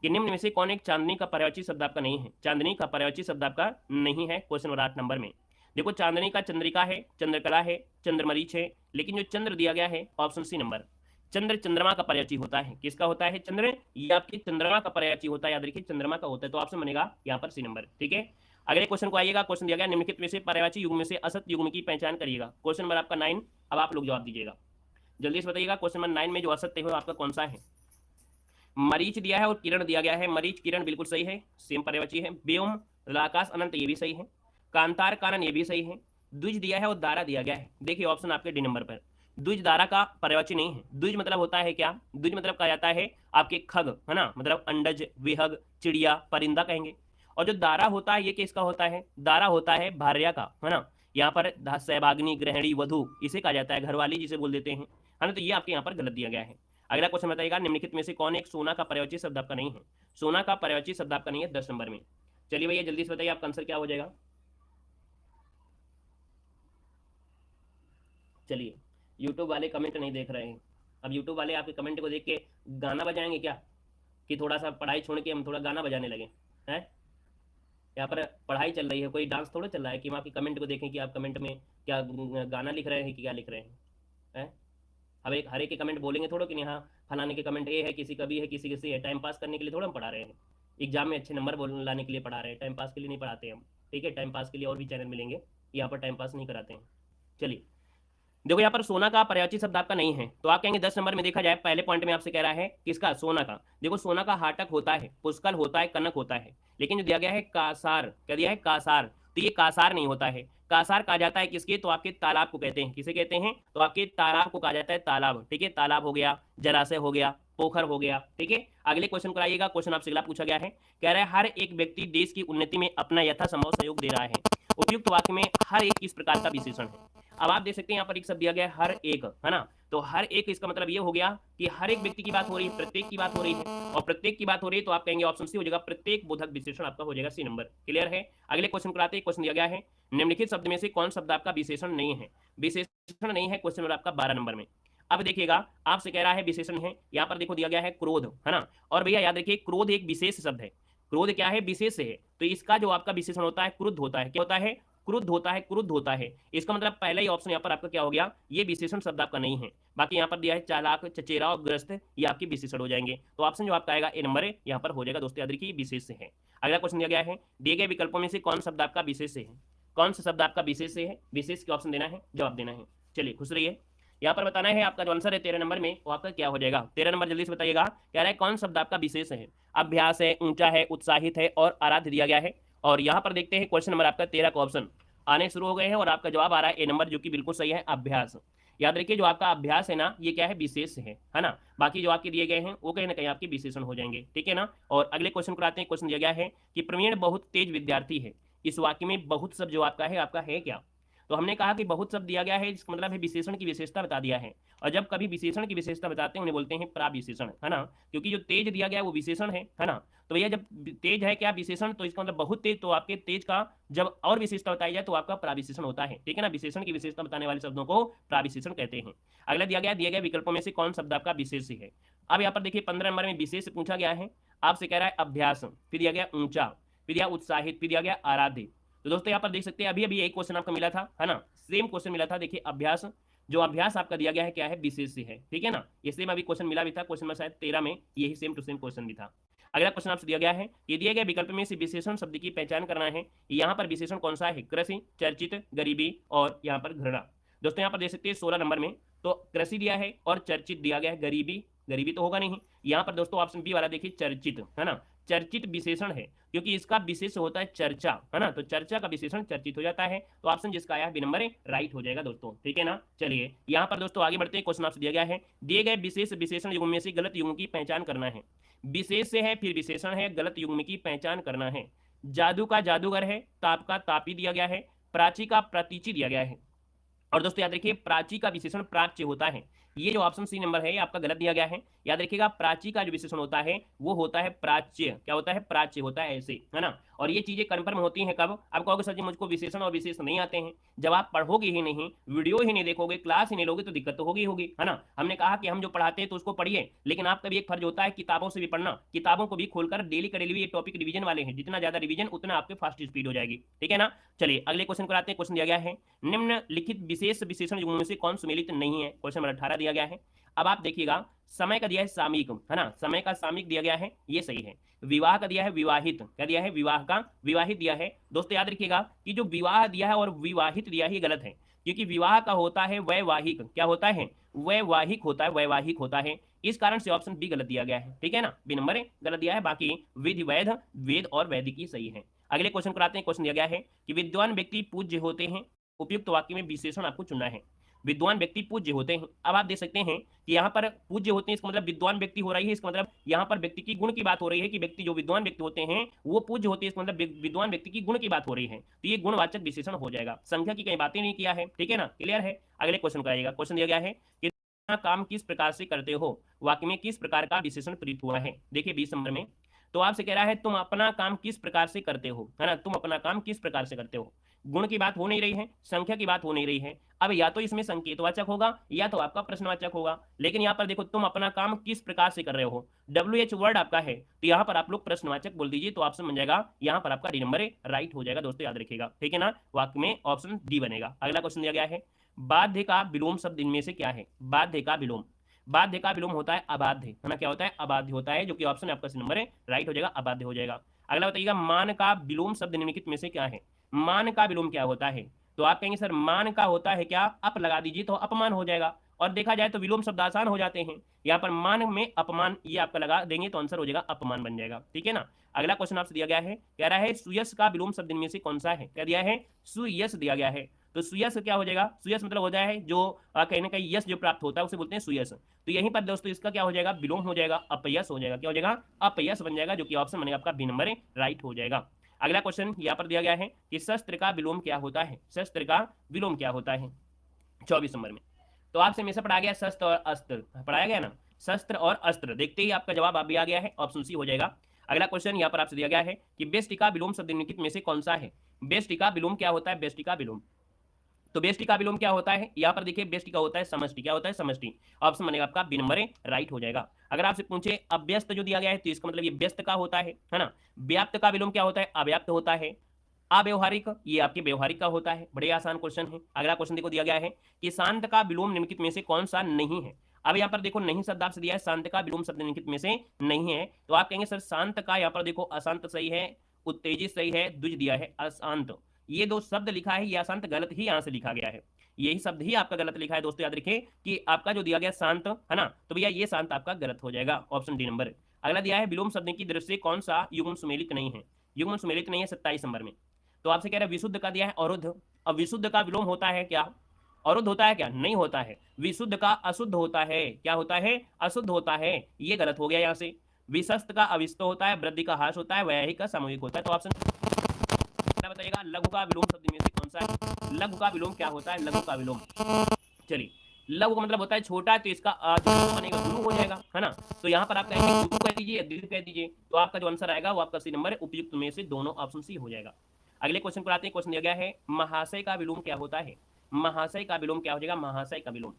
कि निम्न में से कौन एक चांदनी का पर्यायवाची शब्द आपका नहीं है। चांदनी का पर्यायवाची शब्द आपका नहीं है क्वेश्चन नंबर 8 नंबर में। देखो चांदनी का चंद्रिका है, चंद्रकला है, चंद्रमरीच है, लेकिन जो चंद्र दिया गया है ऑप्शन सी नंबर, चंद्र चंद्रमा का पर्यायवाची होता है। किसका होता है चंद्र, ये आपकी चंद्रमा का पर्यायवाची होता है, याद रखिए चंद्रमा का होता है, तो ऑप्शन बनेगा यहाँ पर सी नंबर। ठीक है, अगले क्वेश्चन को आइएगा। क्वेश्चन दिया गया निम्नलिखित में से पर्यायवाची युग्म में से असत युग्म की पहचान करिएगा। क्वेश्चन नंबर आपका 9। अब आप लोग जवाब दीजिएगा, जल्दी से बताइएगा। क्वेश्चन नंबर 9 में जो असत्य है आपका कौन सा है। मरीच दिया है और किरण दिया गया है, मरीच किरण बिल्कुल सही है, सेम पर्यायवाची है। व्योम, आकाश, अनंत ये भी सही है। कांतार, कानन ये भी सही है। द्विज दिया है और दारा दिया गया है, देखिए ऑप्शन आपके डी नंबर पर। द्विज दारा का पर्यायवाची नहीं है। द्विज मतलब होता है क्या, द्विज मतलब कहा जाता है आपके खग, है ना, मतलब अंडज, विहग, चिड़िया, परिंदा कहेंगे। और जो दारा होता है ये किसका होता है, दारा होता है भार्या का, है ना, यहाँ पर सहभागिनी, गृहिणी, वधु इसे कहा जाता है, घरवाली जिसे बोल देते हैं, है ना, तो ये आपके यहाँ पर गलत दिया गया है। अगला क्वेश्चन बताइएगा निम्नलिखित में से कौन एक सोना का पर्यायवाची शब्द आपका नहीं है। सोना का पर्यायवाची शब्द आपका नहीं है 10 नंबर में। चलिए भैया जल्दी से बताइए आपका आंसर क्या हो जाएगा। चलिए यूट्यूब वाले कमेंट नहीं देख रहे हैं, अब यूट्यूब वाले आपके कमेंट को देख के गाना बजाएंगे क्या, कि थोड़ा सा पढ़ाई छोड़ के हम थोड़ा गाना बजाने लगे हैं। यहाँ पर पढ़ाई चल रही है, कोई डांस थोड़ा चल रहा है कि हम आपके कमेंट को देखें कि आप कमेंट में क्या गाना लिख रहे हैं कि क्या लिख रहे हैं। अब एक हर एक के कमेंट बोलेंगे थोड़ा कि हाँ फलाने के कमेंट ए है, किसी का भी है, किसी किसी है, टाइम पास करने के लिए थोड़ा हम पढ़ा रहे हैं, एग्जाम में अच्छे नंबर लाने के लिए पढ़ा रहे हैं, टाइम पास के लिए नहीं पढ़ाते हम। ठीक है, टाइम पास के लिए और भी चैनल मिलेंगे, यहाँ पर टाइम पास नहीं कराते हैं। चलिए देखो यहाँ पर सोना का पर्यायवाची शब्द आपका नहीं है, तो आप कहेंगे 10 नंबर में देखा जाए पहले पॉइंट में आपसे कह रहा है किसका, सोना का। देखो सोना का हाटक होता है, पुष्कल होता है, कनक होता है, लेकिन जो दिया गया है कासार, क्या दिया है कासार, तो ये कासार नहीं होता है। कासार कहा जाता है किसके, तो आपके तालाब को कहते हैं। किसे कहते हैं, तो आपके तालाब को कहा जाता है तालाब। ठीक है, तालाब हो गया, जलाशय हो गया, पोखर हो गया। ठीक है, अगले क्वेश्चन पर आइएगा। क्वेश्चन आपसे अगला पूछा गया है, कह रहा है हर एक व्यक्ति देश की उन्नति में अपना यथासंभव सहयोग दे रहा है। उपयुक्त वाक्य में हर एक किस प्रकार का विशेषण है। अब आप देख सकते हैं यहाँ पर एक शब्द दिया गया है हर एक, है ना, तो हर एक, इसका मतलब ये हो गया कि हर एक व्यक्ति की बात हो रही है, प्रत्येक की बात हो रही है, और प्रत्येक की बात हो रही है तो आप कहेंगे ऑप्शन सी हो जाएगा, प्रत्येक बोधक विशेषण आपका हो जाएगा सी नंबर। क्लियर है? अगले क्वेश्चन को आते हैं। क्वेश्चन दिया गया है निम्नलिखित शब्द में से कौन शब्द आपका विशेषण नहीं है? विशेषण नहीं है क्वेश्चन नंबर आपका 12 नंबर में। अब देखिएगा, आपसे कह रहा है विशेषण है, यहाँ पर देखो दिया गया है क्रोध, है ना। और भैया याद रखिए क्रोध एक विशेष शब्द है, क्रोध क्या है? विशेष है। तो इसका जो आपका विशेषण होता है क्रुद्ध होता है। क्या होता है? क्रुद्ध होता है, क्रुद्ध होता है। इसका मतलब पहला ही ऑप्शन यहाँ पर आपका क्या हो गया, ये विशेषण शब्द आपका नहीं है। बाकी यहाँ पर दिया है चालाक, चचेरा और ग्रस्त, ये आपके विशेषण हो जाएंगे। तो ऑप्शन जो आपका आएगा ए नंबर है, यहाँ पर हो जाएगा दोस्तों, याद रखिए विशेष से है। अगला क्वेश्चन दिया गया है दिए गए विकल्पों में से कौन शब्द आपका विशेष से है? कौन सा शब्द आपका विशेष से है? विशेष के ऑप्शन देना है, जवाब देना है। चलिए खुश रहिए। यहाँ पर बताना है आपका जो आंसर है 13 नंबर में वो आपका क्या हो जाएगा। 13 नंबर जल्दी से बताइएगा। कह रहा है कौन शब्द आपका विशेष है? अभ्यास है, ऊंचा है, उत्साहित है और आराध्य दिया गया है। और यहाँ पर देखते हैं क्वेश्चन नंबर आपका 13 का ऑप्शन आने शुरू हो गए हैं और आपका जवाब आ रहा है ए नंबर, जो कि बिल्कुल सही है, अभ्यास। याद रखिए जो आपका अभ्यास है ना, ये क्या है? विशेष है ना। बाकी जो आपके दिए गए हैं वो कहीं ना कहीं आपके विशेषण हो जाएंगे, ठीक है ना। और अगले क्वेश्चन को आते हैं। क्वेश्चन दिया गया है कि प्रवीण बहुत तेज विद्यार्थी है। इस वाक्य में बहुत शब्द जो आपका है क्या? तो हमने कहा कि बहुत शब्द दिया गया है, इसका मतलब है विशेषण की विशेषता बता दिया है। और जब कभी विशेषण की विशेषता बताते हैं उन्हें बोलते हैं प्राविशेषण, है ना। क्योंकि जो तेज दिया गया है वो विशेषण है ना। तो भैया जब तेज है क्या विशेषण, तो इसका मतलब बहुत तेज, तो आपके तेज का जब और विशेषता बताई जाए तो आपका प्राविशेषण होता है, ठीक है ना। विशेषण की विशेषता बताने वाले शब्दों को प्राविशेषण कहते हैं। अगला दिया गया दिए गए विकल्पों में से कौन शब्द आपका विशेष है? अब यहाँ पर देखिए 15 नंबर में विशेष पूछा गया है, आपसे कह रहा है अभ्यास, फिर दिया गया ऊंचा, फिर दिया उत्साहित, फिर दिया गया आराध्य। तो दोस्तों यहाँ पर देख सकते हैं अभी अभी एक क्वेश्चन आपको मिला था, है ना। सेम क्वेश्चन मिला था, देखिए अभ्यास, जो अभ्यास आपका दिया गया है क्या है? विशेष है, ठीक है ना। ये सेम अभी क्वेश्चन मिला भी था, क्वेश्चन में शायद 13 में यही सेम टू सेम क्वेश्चन भी था। अगला क्वेश्चन आपसे दिया गया है कि दिए गए विकल्प में से विशेषण शब्द की पहचान करना है। यहाँ पर विशेषण कौन सा है? कृषि, चर्चित, गरीबी और यहाँ पर घृणा। दोस्तों यहाँ पर देख सकते हैं 16 नंबर में तो कृषि दिया है और चर्चित दिया गया है, गरीबी, गरीबी तो होगा नहीं। यहाँ पर दोस्तों ऑप्शन बी वाला देखिए चर्चित, है ना। चर्चित विशेषण है क्योंकि इसका विशेष होता है चर्चा, है ना। तो चर्चा का विशेषण चर्चित हो जाता है। तो ऑप्शन जिसका आया है बी नंबर राइट हो जाएगा दोस्तों, ठीक है ना। चलिए यहाँ पर दोस्तों आगे बढ़ते हैं। क्वेश्चन आपसे दिया गया है दिए गए विशेष विशेषण युग्म में से गलत युग्म की पहचान करना है। विशेष से है फिर विशेषण है, गलत युग्म की पहचान करना है। जादू का जादूगर है, ताप का तापी दिया गया है, प्राची का प्रतीची दिया गया है। और दोस्तों याद रखिए प्राची का विशेषण प्राच्य होता है। ये जो ऑप्शन सी नंबर है ये आपका गलत दिया गया है। याद रखिएगा प्राची का जो विशेषण होता है वो होता है प्राच्य। क्या होता है? प्राच्य होता है, ऐसे, है ना। और ये चीजें कन्फर्म होती हैं कब? आप कहोगे सर जी मुझको विशेषण और विशेष नहीं आते हैं। जब आप पढ़ोगे ही नहीं, वीडियो ही नहीं देखोगे, क्लास ही नहीं लोगे तो दिक्कत तो होगी, है ना। हमने कहा कि हम जो पढ़ाते हैं तो उसको पढ़िए, लेकिन आपका भी एक फर्ज होता है किताबों से भी पढ़ना, किताबों को भी खोलकर डेली का डेली। ये टॉपिक रिवीजन वाले हैं, जितना ज्यादा रिवीजन उतना आपके फास्ट स्पीड हो जाएगी, ठीक है ना। चलिए अगले क्वेश्चन को आते हैं। क्वेश्चन दिया गया है निम्नलिखित विशेष विशेषण युग्मों में से कौन सुमेलित नहीं है? क्वेश्चन नंबर 18 दिया गया है। अब आप देखिएगा समय का दिया है सामयिक, है ना। समय का सामयिक दिया गया है, ये सही है। विवाह का दिया है विवाहित, क्या दिया है? विवाह का विवाहित दिया है। दोस्तों याद रखिएगा कि जो विवाह दिया है और विवाहित दिया है ये गलत है, क्योंकि विवाह का होता है वैवाहिक। क्या होता है? वैवाहिक होता है, वैवाहिक होता है। इस कारण से ऑप्शन बी गलत दिया गया है, ठीक है ना। बी नंबर गलत दिया है, बाकी विधि वैध, वेद और वैदिक ही सही है। अगले क्वेश्चन को आते हैं। क्वेश्चन दिया गया है कि विद्वान व्यक्ति पूज्य होते हैं। उपयुक्त वाक्य में विशेषण आपको चुनना है। विद्वान व्यक्ति पूज्य होते हैं। अब आप देख सकते हैं कि यहाँ पर पूज्य होते हैं, इसका मतलब विद्वान व्यक्ति हो रही है। इसका मतलब यहाँ पर व्यक्ति की गुण की बात हो रही है कि व्यक्ति जो विद्वान व्यक्ति होते हैं वो पूज्य होते हैं। इसका मतलब विद्वान व्यक्ति की गुण की बात हो रही है, तो ये गुणवाचक विशेषण हो जाएगा। संख्या की कई बातें नहीं किया है, ठीक है ना। क्लियर है? अगले क्वेश्चन का आएगा। क्वेश्चन दिया गया है कि काम किस प्रकार से करते हो, वाक्य में किस प्रकार का विशेषण प्रयुक्त हुआ है। देखिए 20 नंबर में तो आपसे कह रहा है तुम अपना काम किस प्रकार से करते हो, है ना। तुम अपना काम किस प्रकार से करते हो। गुण की बात हो नहीं रही है, संख्या की बात हो नहीं रही है। अब या तो इसमें संकेतवाचक होगा या तो आपका प्रश्नवाचक होगा, लेकिन यहाँ पर देखो तुम अपना काम किस प्रकार से कर रहे हो, WH वर्ड आपका है, तो यहाँ पर आप लोग प्रश्नवाचक बोल दीजिए तो ऑप्शन बन जाएगा यहाँ पर आपका डी नंबर राइट हो जाएगा दोस्तों, याद रखिएगा, ठीक है ना। वाक्य में ऑप्शन डी बनेगा। अगला क्वेश्चन दिया गया है बाध्य का विलोम शब्द इनमें से क्या है। बाध्य का विलोम, बाध्य का विलोम होता है अबाध्य, है ना। क्या होता है? अबाध्य होता है, जो कि ऑप्शन आपका नंबर है राइट हो जाएगा, अबाध्य हो जाएगा। अगला बताइएगा मान का विलोम शब्द निम्नलिखित में से क्या है। मान का विलोम क्या होता है? तो आप कहेंगे सर मान का होता है क्या, अप लगा दीजिए तो अपमान हो जाएगा। और देखा जाए तो विलोम शब्द आसान हो जाते हैं, यहाँ पर मान में अपमान ये आपका लगा देंगे तो आंसर हो जाएगा अपमान बन जाएगा, ठीक है ना। अगला क्वेश्चन आपसे दिया गया है, कह रहा है सुयश का विलोम शब्द इनमें से कौन सा है। क्या दिया है? सुयश दिया गया है। तो सुयश क्या हो जाएगा? सुयश मतलब हो जाए जो कहीं ना कहीं यश जो प्राप्त होता है उसे बोलते हैं सुयश। तो यहीं पर दोस्तों इसका क्या हो जाएगा? विलोम हो जाएगा, अपयश हो जाएगा। क्या हो जाएगा? अपयश बन जाएगा, जो कि ऑप्शन बनेगा आपका बी नंबर राइट हो जाएगा। अगला क्वेश्चन यहाँ पर दिया गया है कि शस्त्र का विलोम क्या होता है। शस्त्र का विलोम क्या होता है 24 नंबर में। तो आपसे हमेशा पढ़ा गया शस्त्र और अस्त्र, पढ़ाया गया ना, शस्त्र और अस्त्र। देखते ही आपका जवाब भी आ गया है, ऑप्शन सी हो जाएगा। अगला क्वेश्चन यहाँ पर आपसे दिया गया है कि बेस्टिका विलोम शब्द निम्नलिखित में से कौन सा है। बेस्टिका विलोम क्या होता है, बेस्टिका विलोम, तो बेस्टिका विलोम क्या होता है, यहाँ पर देखिए बेस्टिका होता है समष्टि, क्या होता है समष्टि। ऑप्शन बनेगा आपका बी नंबर राइट हो जाएगा। अगर आपसे पूछे अव्यस्त जो दिया गया है तो इसका मतलब ये व्यस्त का होता है ना। व्याप्त का विलोम क्या होता है, अव्याप्त होता है। अव्यवहारिक ये आपके व्यवहारिक का होता है। बड़े आसान क्वेश्चन है। अगला क्वेश्चन देखो दिया गया है कि शांत का विलोम निम्नलिखित में से कौन सा नहीं है। अब यहाँ पर देखो नहीं शब्द आपसे दिया है, शांत का विलोम शब्द निम्नलिखित में से नहीं है, तो आप कहेंगे सर शांत का, यहाँ पर देखो अशांत सही है, उत्तेजित सही है, द्विज दिया है अशांत, ये दो शब्द लिखा है, ये अशांत गलत ही यहाँ से लिखा गया है, यही शब्द ही आपका गलत लिखा है दोस्तों। याद रखिए कि आपका जो दिया गया शांत है ना, तो भैया ये शांत आपका गलत हो जाएगा, ऑप्शन डी नंबर। अगला दिया है विलोम शब्द की दृष्टि से कौन सा युग्म सुमेलित नहीं है। युग्म सुमेलित नहीं है 27 नंबर में। तो आपसे कह रहे हैं विशुद्ध का दिया है अवरुद्ध। अब विशुद्ध का विलोम होता है क्या, अवरुद्ध होता है क्या, नहीं होता है। विशुद्ध का अशुद्ध होता है, क्या होता है, अशुद्ध होता है, ये गलत हो गया यहाँ से। विशस्त का अविस्त होता है, वृद्धि का हास होता है, वैयाहिक का सामूहिक होता है। तो ऑप्शन बताइएगा लघु का विलोम शब्द में से कौन सा है। लघु का विलोम क्या होता है, लघु का विलोम, चलिए लघु का मतलब होता है छोटा, तो इसका बनेगा गुरु हो जाएगा, है ना। तो यहाँ पर आप कहेंगे गुरु कह दीजिए या दीर्घ कह दीजिए, तो आपका जो आंसर आएगा वो आपका सी नंबर उपयुक्त में से दोनों ऑप्शन सी हो जाएगा। अगले क्वेश्चन पर आते हैं। क्वेश्चन दिया गया है महाशय का विलोम क्या होता है। महाशय का विलोम क्या हो जाएगा, महाशय का विलोम।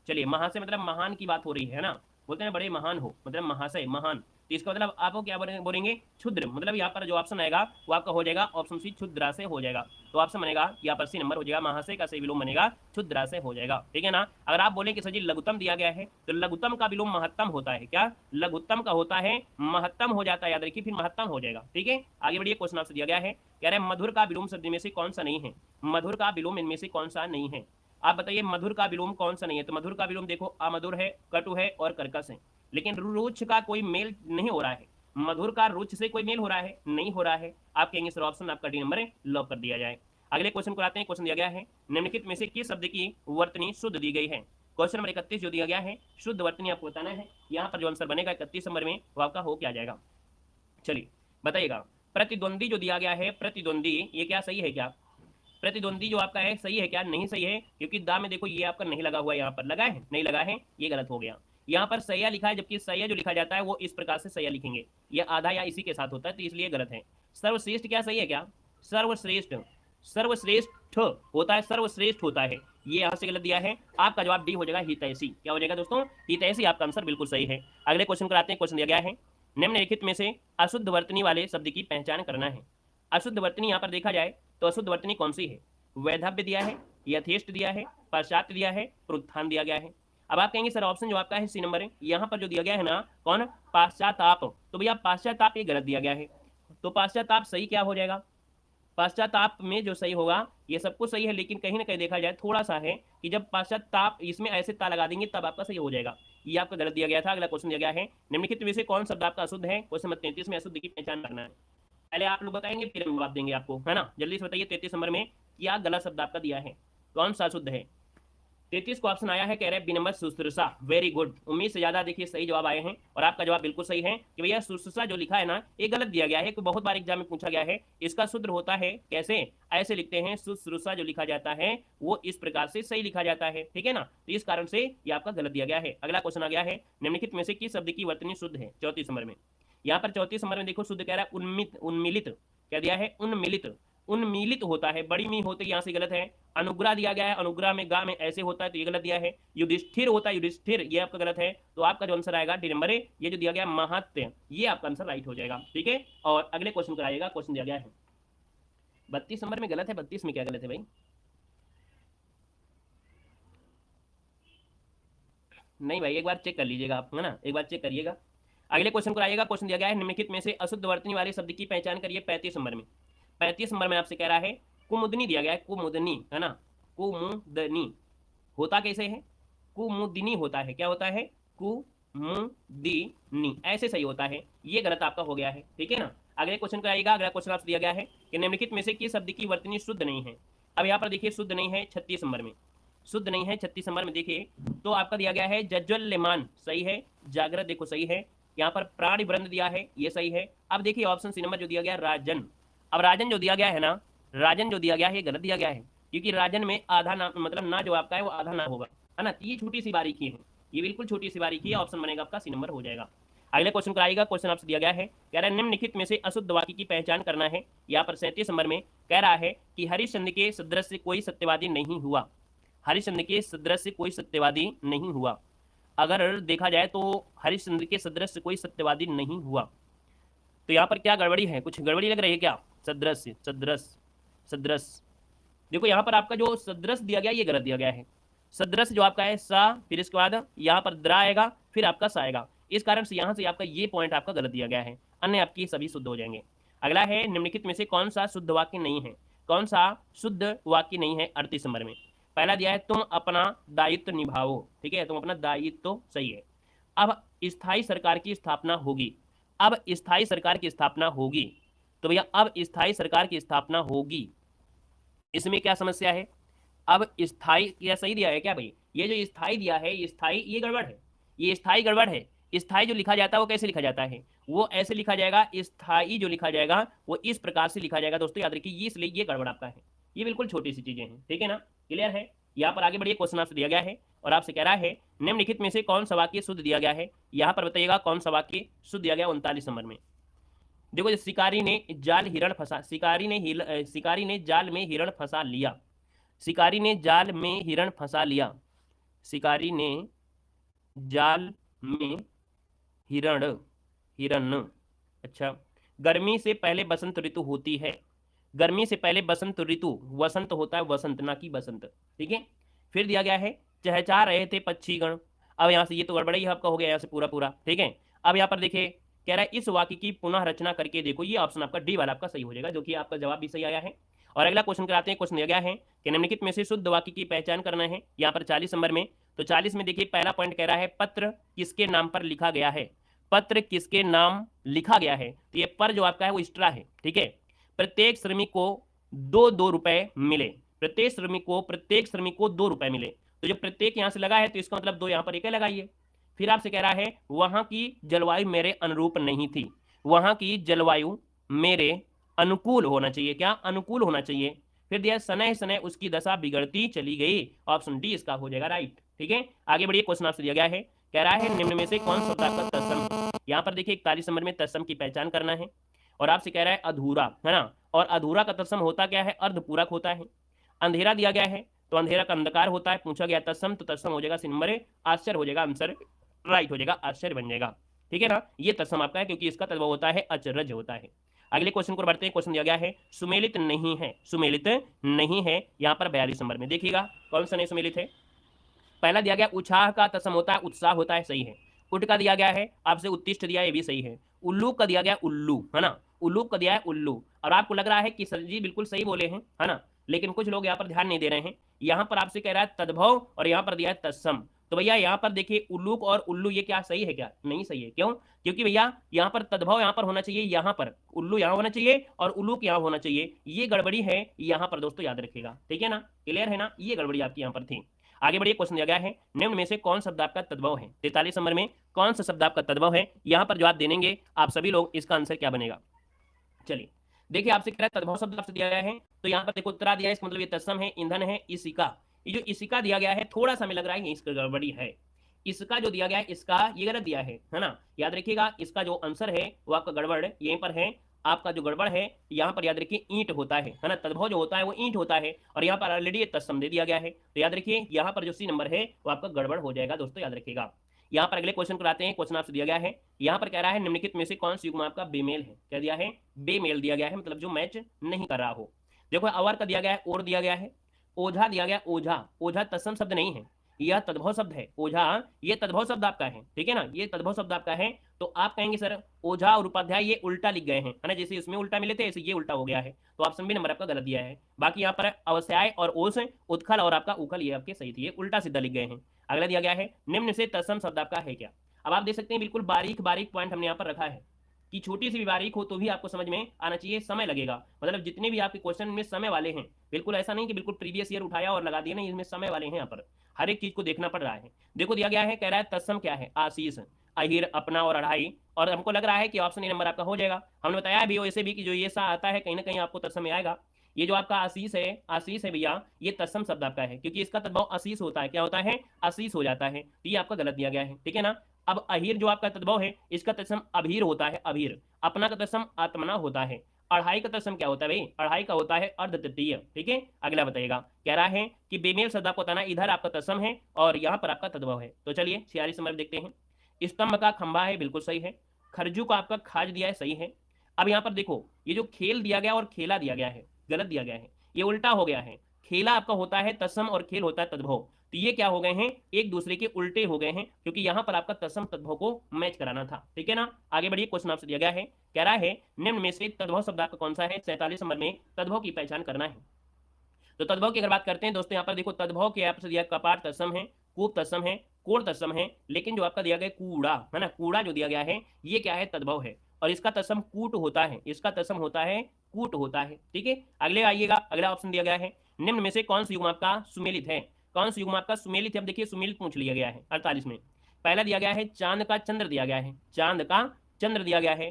चलिए महाशय मतलब महान की बात हो रही है ना, बोलते हैं बड़े महान हो, मतलब महाशय महान, तो इसका मतलब आपको क्या बोलेंगे, क्षुद्र, मतलब यहाँ पर जो ऑप्शन आएगा वो आपका हो जाएगा ऑप्शन सी क्षुद्रा से हो जाएगा। तो ऑप्शन बनेगा यहाँ पर सी नंबर हो जाएगा, महाशय का सही विलोम बनेगा क्षुद्रा से हो जाएगा, ठीक है ना। अगर आप बोले कि सर जी लघुत्तम दिया गया है, तो लघुत्तम का विलोम महत्तम होता है, क्या लघुत्तम का होता है महत्तम हो जाता है, याद रखिए फिर महत्तम हो जाएगा, ठीक है। आगे बढ़िए, क्वेश्चन आपसे दिया गया है, कह रहे हैं मधुर का विलोम शब्द में से कौन सा नहीं है। मधुर का विलोम इनमें से कौन सा नहीं है, आप बताइए मधुर का विलोम कौन सा नहीं है। तो मधुर का विलोम देखो अमधुर है, कटु है और कर्कश है, लेकिन रुच का कोई मेल नहीं हो रहा है। मधुर का रुच से कोई मेल हो रहा है, नहीं हो रहा है। आप कहेंगे सर ऑप्शन आपका डी नंबर लॉक कर दिया जाए। अगले क्वेश्चन को आते हैं। क्वेश्चन दिया गया है निम्नलिखित में से किस शब्द की वर्तनी शुद्ध दी गई है। क्वेश्चन नंबर 31 जो दिया गया है, शुद्ध वर्तनी आपको बताना है। यहाँ पर जो आंसर बनेगा 31 नंबर में वो आपका हो क्या जाएगा, चलिए बताइएगा। प्रतिद्वंदी जो दिया गया है, प्रतिद्वंदी ये क्या सही है क्या, प्रतिद्वंदी जो आपका है सही है क्या, नहीं सही है, क्योंकि दा में देखो ये आपका नहीं लगा हुआ है, यहाँ पर लगा है नहीं लगा है, ये गलत हो गया। यहाँ पर सैया लिखा है, जबकि सैया जो लिखा जाता है वो इस प्रकार से सैया लिखेंगे, ये आधा या इसी के साथ होता है, तो इसलिए गलत है। सर्वश्रेष्ठ क्या सही है क्या, सर्वश्रेष्ठ, सर्वश्रेष्ठ होता है, सर्वश्रेष्ठ होता है, ये यहाँ से गलत दिया है। आपका जवाब डी हो जाएगा हितैषी, क्या हो जाएगा दोस्तों, हितैषी आपका आंसर बिल्कुल सही है। अगले क्वेश्चन कराते हैं। क्वेश्चन दिया गया है निम्नलिखित में से अशुद्ध वर्तनी वाले शब्द की पहचान करना है। अशुद्ध वर्तनी यहाँ पर देखा जाए तो अशुद्ध वर्तनी कौन सी है, वैधव्य दिया है, यथेष्ट दिया है, पाश्चात्य दिया है, प्रोत्थान दिया गया है। अब आप कहेंगे सर ऑप्शन जो आपका है सी नंबर है, यहाँ पर जो दिया गया है ना कौन, पाश्चाताप, तो भैया पाश्चाताप ये गलत दिया गया है, तो पाश्चाताप सही क्या हो जाएगा, पाश्चाताप में जो सही होगा, ये सब कुछ सही है, लेकिन कहीं ना कहीं देखा जाए थोड़ा सा है कि जब पाश्चाताप इसमें ऐसे ता लगा देंगे तब आपका सही हो जाएगा, ये आपका गलत दिया गया था। अगला क्वेश्चन दिया गया है निम्नलिखित में से कौन शब्द आपका अशुद्ध है। क्वेश्चन नंबर 33 में अशुद्ध की पहचान करना है। पहले आप लोग बताएंगे फिर हम जवाब देंगे आपको, है ना। जल्दी से बताइए 33 नंबर में क्या गलत शब्द आपका दिया है, कौन सा शुद्ध है। 33 को ऑप्शन आया है, कह रहे हैं बी नंबर शुश्रूषा, वेरी गुड, उम्मीद से ज्यादा देखिए सही जवाब आए हैं, और आपका जवाब बिल्कुल सही है कि भैया शुश्रूषा जो लिखा है ना ये गलत दिया गया है, कि बहुत बार एग्जाम में पूछा गया है, इसका शुद्ध होता है कैसे, ऐसे लिखते हैं शुश्रूषा जो लिखा जाता है वो इस प्रकार से सही लिखा जाता है, ठीक है ना, तो इस कारण से ये आपका गलत दिया गया है। अगला क्वेश्चन आ गया है निम्नलिखित में से किस शब्द की वर्तनी शुद्ध है। 34 नंबर में, यहाँ पर 34 नंबर में देखो शुद्ध कह रहा है उन्मित, उन्मिलित, क्या दिया है उन्मिलित, उन्मीलित होता है, बड़ी मी होते यहाँ से गलत है। अनुग्रह दिया गया है, अनुग्रह में गा में ऐसे होता है, तो ये गलत दिया है। युधिष्ठिर होता है, युधिष्ठिर, ये आपका गलत है, तो आपका जो आंसर आएगा डी नंबर है, ये जो दिया गया महत्व, ये आपका आंसर राइट हो जाएगा, ठीक है। और अगले क्वेश्चन कराइएगा। क्वेश्चन दिया गया है 32 नंबर में गलत है, 32 में क्या गलत है भाई, नहीं भाई एक बार चेक कर लीजिएगा आप, है ना, एक बार चेक करिएगा। अगले क्वेश्चन को आइएगा। क्वेश्चन दिया गया है निम्नलिखित में से अशुद्ध वर्तनी वाले शब्द की पहचान करिए। 35 नंबर में, 35 नंबर में आपसे कह रहा है कुमुदनी दिया गया है, कुमुदनी, है ना, कुमुदनी होता कैसे है, कुमुदिनी होता है, क्या होता है कुमुदिनी, ऐसे सही होता है, ये गलत आपका हो गया है, ठीक है ना। अगले क्वेश्चन को आइएगा। अगला क्वेश्चन आपसे दिया गया है कि निम्नलिखित में से किस शब्द की वर्तनी शुद्ध नहीं है। अब यहाँ पर देखिए शुद्ध नहीं है 36 नंबर में, शुद्ध नहीं है 36 नंबर में देखिए, तो आपका दिया गया है जज्वल्यमान, सही है, जागृत देखो सही है, यहाँ पर प्राणी वृंद दिया है, ये सही है। अब देखिए ऑप्शन सी नंबर जो दिया गया राजन, अब राजन जो दिया गया है ना, राजन जो दिया गया है ये गलत दिया गया है, क्योंकि राजन में आधा ना, मतलब ना जो आपका है वो आधा ना होगा, है ना। ये छोटी सी बारीकी है, ये बिल्कुल छोटी सी बारीकी है। ऑप्शन बनेगा आपका सी नंबर हो जाएगा। अगले क्वेश्चन पर आएगा। क्वेश्चन आपसे दिया गया है, कह रहा है निम्नलिखित में से अशुद्ध वाक्य की पहचान करना है। यहाँ पर 37 नंबर में कह रहा है कि हरिश्चंद्र के सदृश से कोई सत्यवादी नहीं हुआ। हरिश्चंद्र के सदृश से कोई सत्यवादी नहीं हुआ। अगर देखा जाए तो हरिश्चंद्र के सदृश से कोई सत्यवादी नहीं हुआ, तो यहाँ पर क्या गड़बड़ी है, कुछ गड़बड़ी लग रही है क्या? सदृश, सदृश, सदृश। देखो यहाँ पर आपका जो सदृश दिया गया ये गलत दिया गया है। सदृश जो आपका है सा, फिर इसके बाद यहाँ पर द्रा आएगा, फिर आपका सा आएगा। इस कारण से यहाँ से आपका ये पॉइंट आपका गलत दिया गया है, अन्य आपकी सभी शुद्ध हो जाएंगे। अगला है निम्नलिखित में से कौन सा शुद्ध वाक्य नहीं है? कौन सा शुद्ध वाक्य नहीं है? 38 नंबर में पहला दिया है तुम अपना दायित्व निभाओ। ठीक है, तुम अपना दायित्व तो सही है। अब स्थायी सरकार की स्थापना होगी। अब स्थायी सरकार की स्थापना होगी, तो भैया अब स्थायी सरकार की स्थापना होगी, इसमें क्या समस्या है? अब स्थायी क्या सही दिया है क्या भाई? ये जो स्थायी दिया है, ये स्थायी, ये गड़बड़ है, ये स्थायी गड़बड़ है। स्थायी जो लिखा जाता है वो कैसे लिखा जाता है? वो ऐसे लिखा जाएगा, स्थायी जो लिखा जाएगा वो इस प्रकार से लिखा जाएगा। दोस्तों याद रखिए, ये इसलिए ये गड़बड़ आपका है। ये बिल्कुल छोटी सी चीजें हैं, ठीक है ना, क्लियर है। यहाँ पर आगे बढ़िए, क्वेश्चन आपसे दिया गया है और आपसे कह रहा है निम्नलिखित में से कौन सा वाक्य शुद्ध दिया गया है? यहाँ पर बताइएगा कौन सा वाक्य शुद्ध दिया गया 39 नंबर में। देखो, शिकारी ने जाल हिरण फंसा, शिकारी ने जाल में हिरण फंसा लिया। शिकारी ने जाल में हिरण फंसा लिया। शिकारी ने जाल में हिरण, हिरण। अच्छा, गर्मी से पहले बसंत ऋतु होती है। गर्मी से पहले बसंत ऋतु, वसंत होता है, वसंत ना कि बसंत। ठीक है, फिर दिया गया है चहचहा रहे थे पक्षीगण। अब यहाँ से ये तो गड़बड़ा ही आपका हो गया यहाँ से पूरा पूरा। ठीक है, अब यहाँ पर देखिए कह रहा है इस वाक्य की पुनः रचना करके देखो। ये ऑप्शन आपका डी वाला आपका सही हो जाएगा, जो कि आपका जवाब भी सही आया है। और अगला क्वेश्चन कराते हैं। क्वेश्चन दिया गया है कि निम्नलिखित में से शुद्ध वाक्य की पहचान करना है। यहाँ पर 40 नंबर में, तो 40 में देखिए पहला पॉइंट कह रहा है पत्र किसके नाम पर लिखा गया है? पत्र किसके नाम लिखा गया है? तो ये पर जो आपका है वो एक्स्ट्रा है। ठीक है, प्रत्येक श्रमिक को 2-2 रुपए मिले। प्रत्येक श्रमिक को 2 रुपए मिले। तो जो प्रत्येक यहाँ से लगा है तो इसका मतलब 2 यहाँ पर एक लगाइए। फिर आपसे कह रहा है वहां की जलवायु मेरे अनुरूप नहीं थी। वहां की जलवायु मेरे अनुकूल होना चाहिए। क्या? अनुकूल होना चाहिए। फिर दिया सनह सनह उसकी दशा बिगड़ती चली गई। ऑप्शन डी इसका हो जाएगा राइट। ठीक है, आगे बढ़िए। क्वेश्चन आपसे दिया गया है, कह रहा है निम्न में से कौन सा आपका तत्सम है? यहाँ पर देखिए 41 नंबर में तत्सम की पहचान करना है और आपसे कह रहा है अधूरा, है ना। और अधूरा का तत्सम होता क्या है? अर्धपूरक होता है। अंधेरा दिया गया है तो अंधेरा का अंधकार होता है। पूछा गया तत्सम, तो तत्सम हो जाएगा सी नंबर। आश्चर्य हो जाएगा, आंसर राइट हो जाएगा, आश्चर्य बन जाएगा। ठीक है ना, ये तत्सम आपका है क्योंकि इसका तत्व होता है अचरज होता है। अगले क्वेश्चन को बढ़ते हैं। क्वेश्चन दिया गया है सुमेलित नहीं है। सुमेलित नहीं है यहाँ पर 42 नंबर में। देखिएगा कौन सा नहीं सुमेलित है। पहला दिया गया उत्साह का तत्सम होता है उत्साह होता है, सही है। उठ का दिया गया है आपसे उत्तिष्ठ दिया, ये भी सही है। उल्लू का दिया गया उल्लू, है ना। उल्लू का दिया है उल्लू। और आपको लग रहा है कि सर जी बिल्कुल सही बोले हैं, है ना, लेकिन कुछ लोग यहाँ पर ध्यान नहीं दे रहे हैं। यहाँ पर आपसे कह रहा है तद्भव और यहाँ पर दिया है तत्सम। तो भैया यहाँ पर देखिए उल्लूक और उल्लू, ये क्या सही है? क्या नहीं सही है? क्यों? क्योंकि भैया यहाँ पर तद्भव यहाँ पर होना चाहिए, यहाँ पर उल्लू यहाँ होना चाहिए और उल्लूक यहाँ होना चाहिए। ये गड़बड़ी है यहाँ पर दोस्तों, याद रखिएगा। ठीक है ना, क्लियर है ना, ये गड़बड़ी आपकी यहाँ पर थी। आगे बढ़िए। क्वेश्चन दिया गया है निम्न में से कौन शब्द आपका तद्भव है? 43 नंबर में कौन सा शब्द आपका तद्भव है? यहाँ पर जवाब देंगे आप सभी लोग, इसका आंसर क्या बनेगा? चलिए देखिए, आपसे कह रहा है तद्भव शब्द आपसे दिया गया है, तो यहाँ पर देखो उत्तरा दिया है, इसका मतलब ये तत्सम है, ईंधन है, इसिका। ये जो इसिका दिया गया है थोड़ा सा हमें लग रहा है इसका गड़बड़ी है। इसका जो दिया गया है, इसका ये गलत दिया है ना, याद रखिएगा। इसका जो आंसर है वो आपका गड़बड़ यहीं पर है। आपका जो गड़बड़ है यहाँ पर याद रखिए ईंट होता है ना। तद्भव जो होता है वो ईंट होता है और यहाँ पर ऑलरेडी तत्सम दे दिया गया है। तो याद रखिए यहाँ पर जो सी नंबर है वो आपका गड़बड़ हो जाएगा दोस्तों, याद रखिएगा। यहाँ पर अगले क्वेश्चन को आते हैं। क्वेश्चन आपसे दिया गया है, यहाँ पर कह रहा है निम्नलिखित में से कौन सा युग्म आपका बेमेल है? क्या दिया है? बेमेल दिया गया है, मतलब जो मैच नहीं कर रहा हो। देखो अवर का दिया गया है, और दिया गया है। ओझा दिया गया, ओझा। ओझा तत्सम शब्द नहीं है, यह तद्भव शब्द है। ओझा ये तद्भव शब्द आपका है, ठीक है ना, ये तद्भव शब्द आपका है। तो आप कहेंगे सर ओझा और उपाध्याय ये उल्टा लिख गए हैं, है ना, जैसे इसमें उल्टा मिले थे ऐसे ये उल्टा हो गया है। तो ऑप्शन बी नंबर आपका गलत दिया है। बाकी यहाँ पर अवस्याय और ओस, उत्खल और आपका उखल ये आपके सही थे, ये उल्टा सीधा लिख गए हैं। अगला दिया गया है निम्न से तत्सम शब्द आपका है क्या? अब आप देख सकते हैं बिल्कुल बारीक बारीक पॉइंट हमने यहाँ पर रखा है कि छोटी सी भी बारीक हो तो भी आपको समझ में आना चाहिए। समय लगेगा, मतलब जितने भी आपके क्वेश्चन में समय वाले हैं, बिल्कुल ऐसा नहीं कि बिल्कुल प्रीवियस ईयर उठाया और लगा दिया, नहीं, इसमें समय वाले हैं। यहाँ पर हर एक चीज को देखना पड़ रहा है। देखो दिया गया है, कह रहा है तत्सम क्या है? आशीष, अहिर, अपना और अढ़ाई। और हमको लग रहा है कि ऑप्शन ए नंबर आपका हो जाएगा। हमने बताया भी वैसे भी कि जो ये सा आता है कहीं ना कहीं आपको तत्सम में आएगा। ये जो आपका आशीष है भैया, ये तत्सम शब्द आपका है, क्योंकि इसका तद्भव आशीष होता है। क्या होता है? आशीष हो जाता है। तो ये आपका गलत दिया गया है, ठीक है ना। अब अहीर जो आपका तद्भव है, इसका तत्सम अभीर होता है, अभीर। अपना का तत्सम आत्मना होता है। अढ़ाई का तत्सम क्या होता है भाई? अढ़ाई का होता है अर्ध तृतीय, ठीक है। अगला बताइएगा, कह रहा है कि बेमेल शब्द आपको बताना, इधर आपका तत्सम है और यहाँ पर आपका तद्भव है। तो चलिए 46 नंबर देखते हैं। स्तंभ का खंभा है, बिल्कुल सही है। खरजू का आपका खाज दिया है, सही है। अब यहाँ पर देखो, ये जो खेल दिया गया और खेला दिया गया है, गलत दिया गया है, ये उल्टा हो गया है। खेला आपका होता है तत्सम और खेल होता है तद्भव। तो ये क्या हो गए हैं? एक दूसरे के उल्टे हो गए हैं, क्योंकि यहाँ पर आपका तत्सम तद्भव को मैच कराना था, ठीक है ना। आगे बढ़िए, क्वेश्चन आपसे दिया गया है, कह रहा है निम्न में से तद्भव शब्द आपका कौन सा है? 47 नंबर में तद्भव की पहचान करना है। तो तद्भव की अगर बात करते हैं दोस्तों, यहाँ पर देखो तद्भव के आपसे दिया कपाट तत्सम है, कूप तत्सम है, कोण तत्सम है, लेकिन जो आपका दिया गया कूड़ा है ना, कूड़ा जो दिया गया है, ये क्या है? तद्भव है। और इसका तत्सम कूट होता है, इसका तत्सम होता है कूट होता है, ठीक है। अगले आइएगा, अगला ऑप्शन दिया गया है, निम्न में से कौन सा युग्म आपका सुमेलित है? कौन सा युग्म आपका सुमेलित है? अब देखिए सुमेलित पूछ लिया गया है 48 में। पहला दिया गया है चांद का चंद्र दिया गया है, चांद का चंद्र दिया गया है।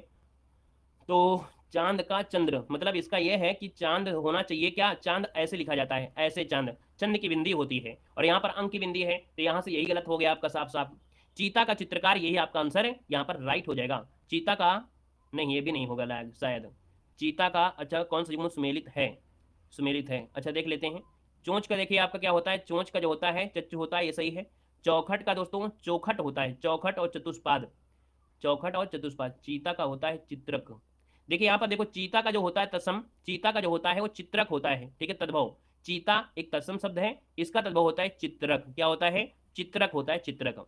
तो चांद का चंद्र मतलब इसका यह है कि चांद होना चाहिए, क्या? चांद ऐसे लिखा जाता है, ऐसे चांद, चंद की बिंदी होती है, और यहाँ पर अंक की बिंदी है, तो यहाँ से यही गलत हो गया आपका साफ साफ। चीता का चित्रकार, यही आपका आंसर है, यहाँ पर राइट हो जाएगा। चीता का नहीं, ये भी नहीं होगा शायद। चीता का, अच्छा कौन सा युग्म सुमेलित है? सुमेलित है, अच्छा देख लेते हैं। चोंच का देखिए आपका क्या होता है? चोंच का जो होता है चच्चू होता है, ये सही है। चौखट का दोस्तों चौखट होता है, चौखट और चतुष्पाद, चौखट और चतुष्पाद। चीता का होता है चित्रक। देखिए यहाँ पर देखो, चीता का जो होता है तत्सम, चीता का जो होता है वो चित्रक होता है, ठीक है। तद्भव, चीता एक तत्सम शब्द है, इसका तद्भव होता है चित्रक। क्या होता है? चित्रक होता है, चित्रक।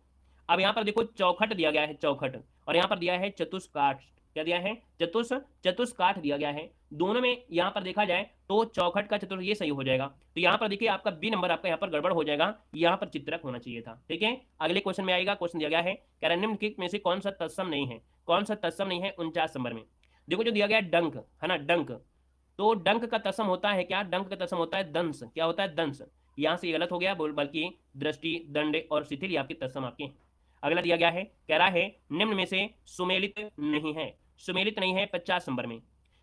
अब यहाँ पर देखो चौखट दिया गया है, चौखट, और यहाँ पर दिया है चतुष्काठ। क्या दिया है? चतुष्काठ दिया गया है। दोनों में यहाँ पर देखा जाए तो चौखट का चतुर्थ, ये सही हो जाएगा। तो यहाँ पर देखिए आपका बी नंबर आपका यहाँ पर गड़बड़ हो जाएगा, यहाँ पर चित्रक होना चाहिए था, ठीक है। अगले क्वेश्चन में आएगा, क्वेश्चन दिया गया है, कह रहा निम्न में से कौन सा तत्सम नहीं है? कौन सा तत्सम नहीं है? 49 नंबर में देखो जो दिया गया है डंक, है ना, डंक। तो डंक का तत्सम होता है क्या? डंक का तत्सम होता है दंश। क्या होता है? दंश। यहाँ से ये गलत हो गया, बल्कि दृष्टि, दंड और शिथिल ये आपके तत्सम आपके हैं। अगला दिया गया है, कह रहा है निम्न में से सुमेलित नहीं है। सुमेलित नहीं है 50 नंबर में।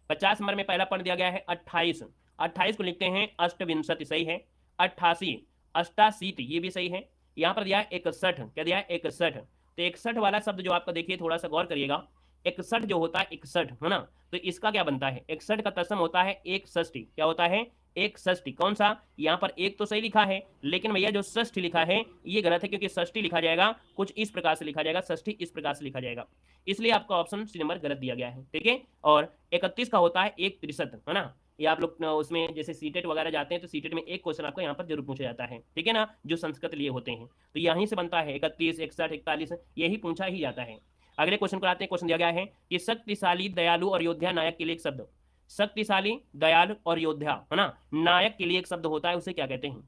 50 नंबर में पहला पॉइंट दिया गया है 28। 28 को लिखते हैं अष्टविंशति, सही है। 88, अष्टाशीत, ये भी सही है। यहाँ पर दिया है 61। क्या दिया है? 61। तो 61 वाला शब्द जो आपका देखिए, थोड़ा सा गौर करिएगा। 61 जो होता है 61, है ना, तो इसका क्या बनता है? 61 का तत्सम होता है एक षष्ठी। क्या होता है? एक षष्ठी। कौन सा? यहाँ पर एक तो सही लिखा है, लेकिन भैया जो षष्ठी लिखा है ये गलत है, क्योंकि षष्ठी लिखा जाएगा कुछ इस प्रकार से लिखा जाएगा, षष्ठी इस प्रकार से लिखा जाएगा, इसलिए आपका ऑप्शन सी नंबर गलत दिया गया है, ठीक है। और 31 का होता है एक त्रिशत, है ना। ये आप लोग उसमें जैसे सीटेट वगैरह जाते हैं तो सीटेट में एक क्वेश्चन आपको यहाँ पर जरूर पूछा जाता है, ठीक है ना, जो संस्कृत लिए होते हैं, तो यहीं से बनता है 31, 61, 41, यही पूछा ही जाता है। अगले क्वेश्चन पर आते हैं। क्वेश्चन दिया गया है कि शक्तिशाली, दयालु और योद्धा नायक के लिए एक शब्द, शक्तिशाली, दयालु और योद्धा, है ना, नायक के लिए एक शब्द होता है, उसे क्या कहते हैं?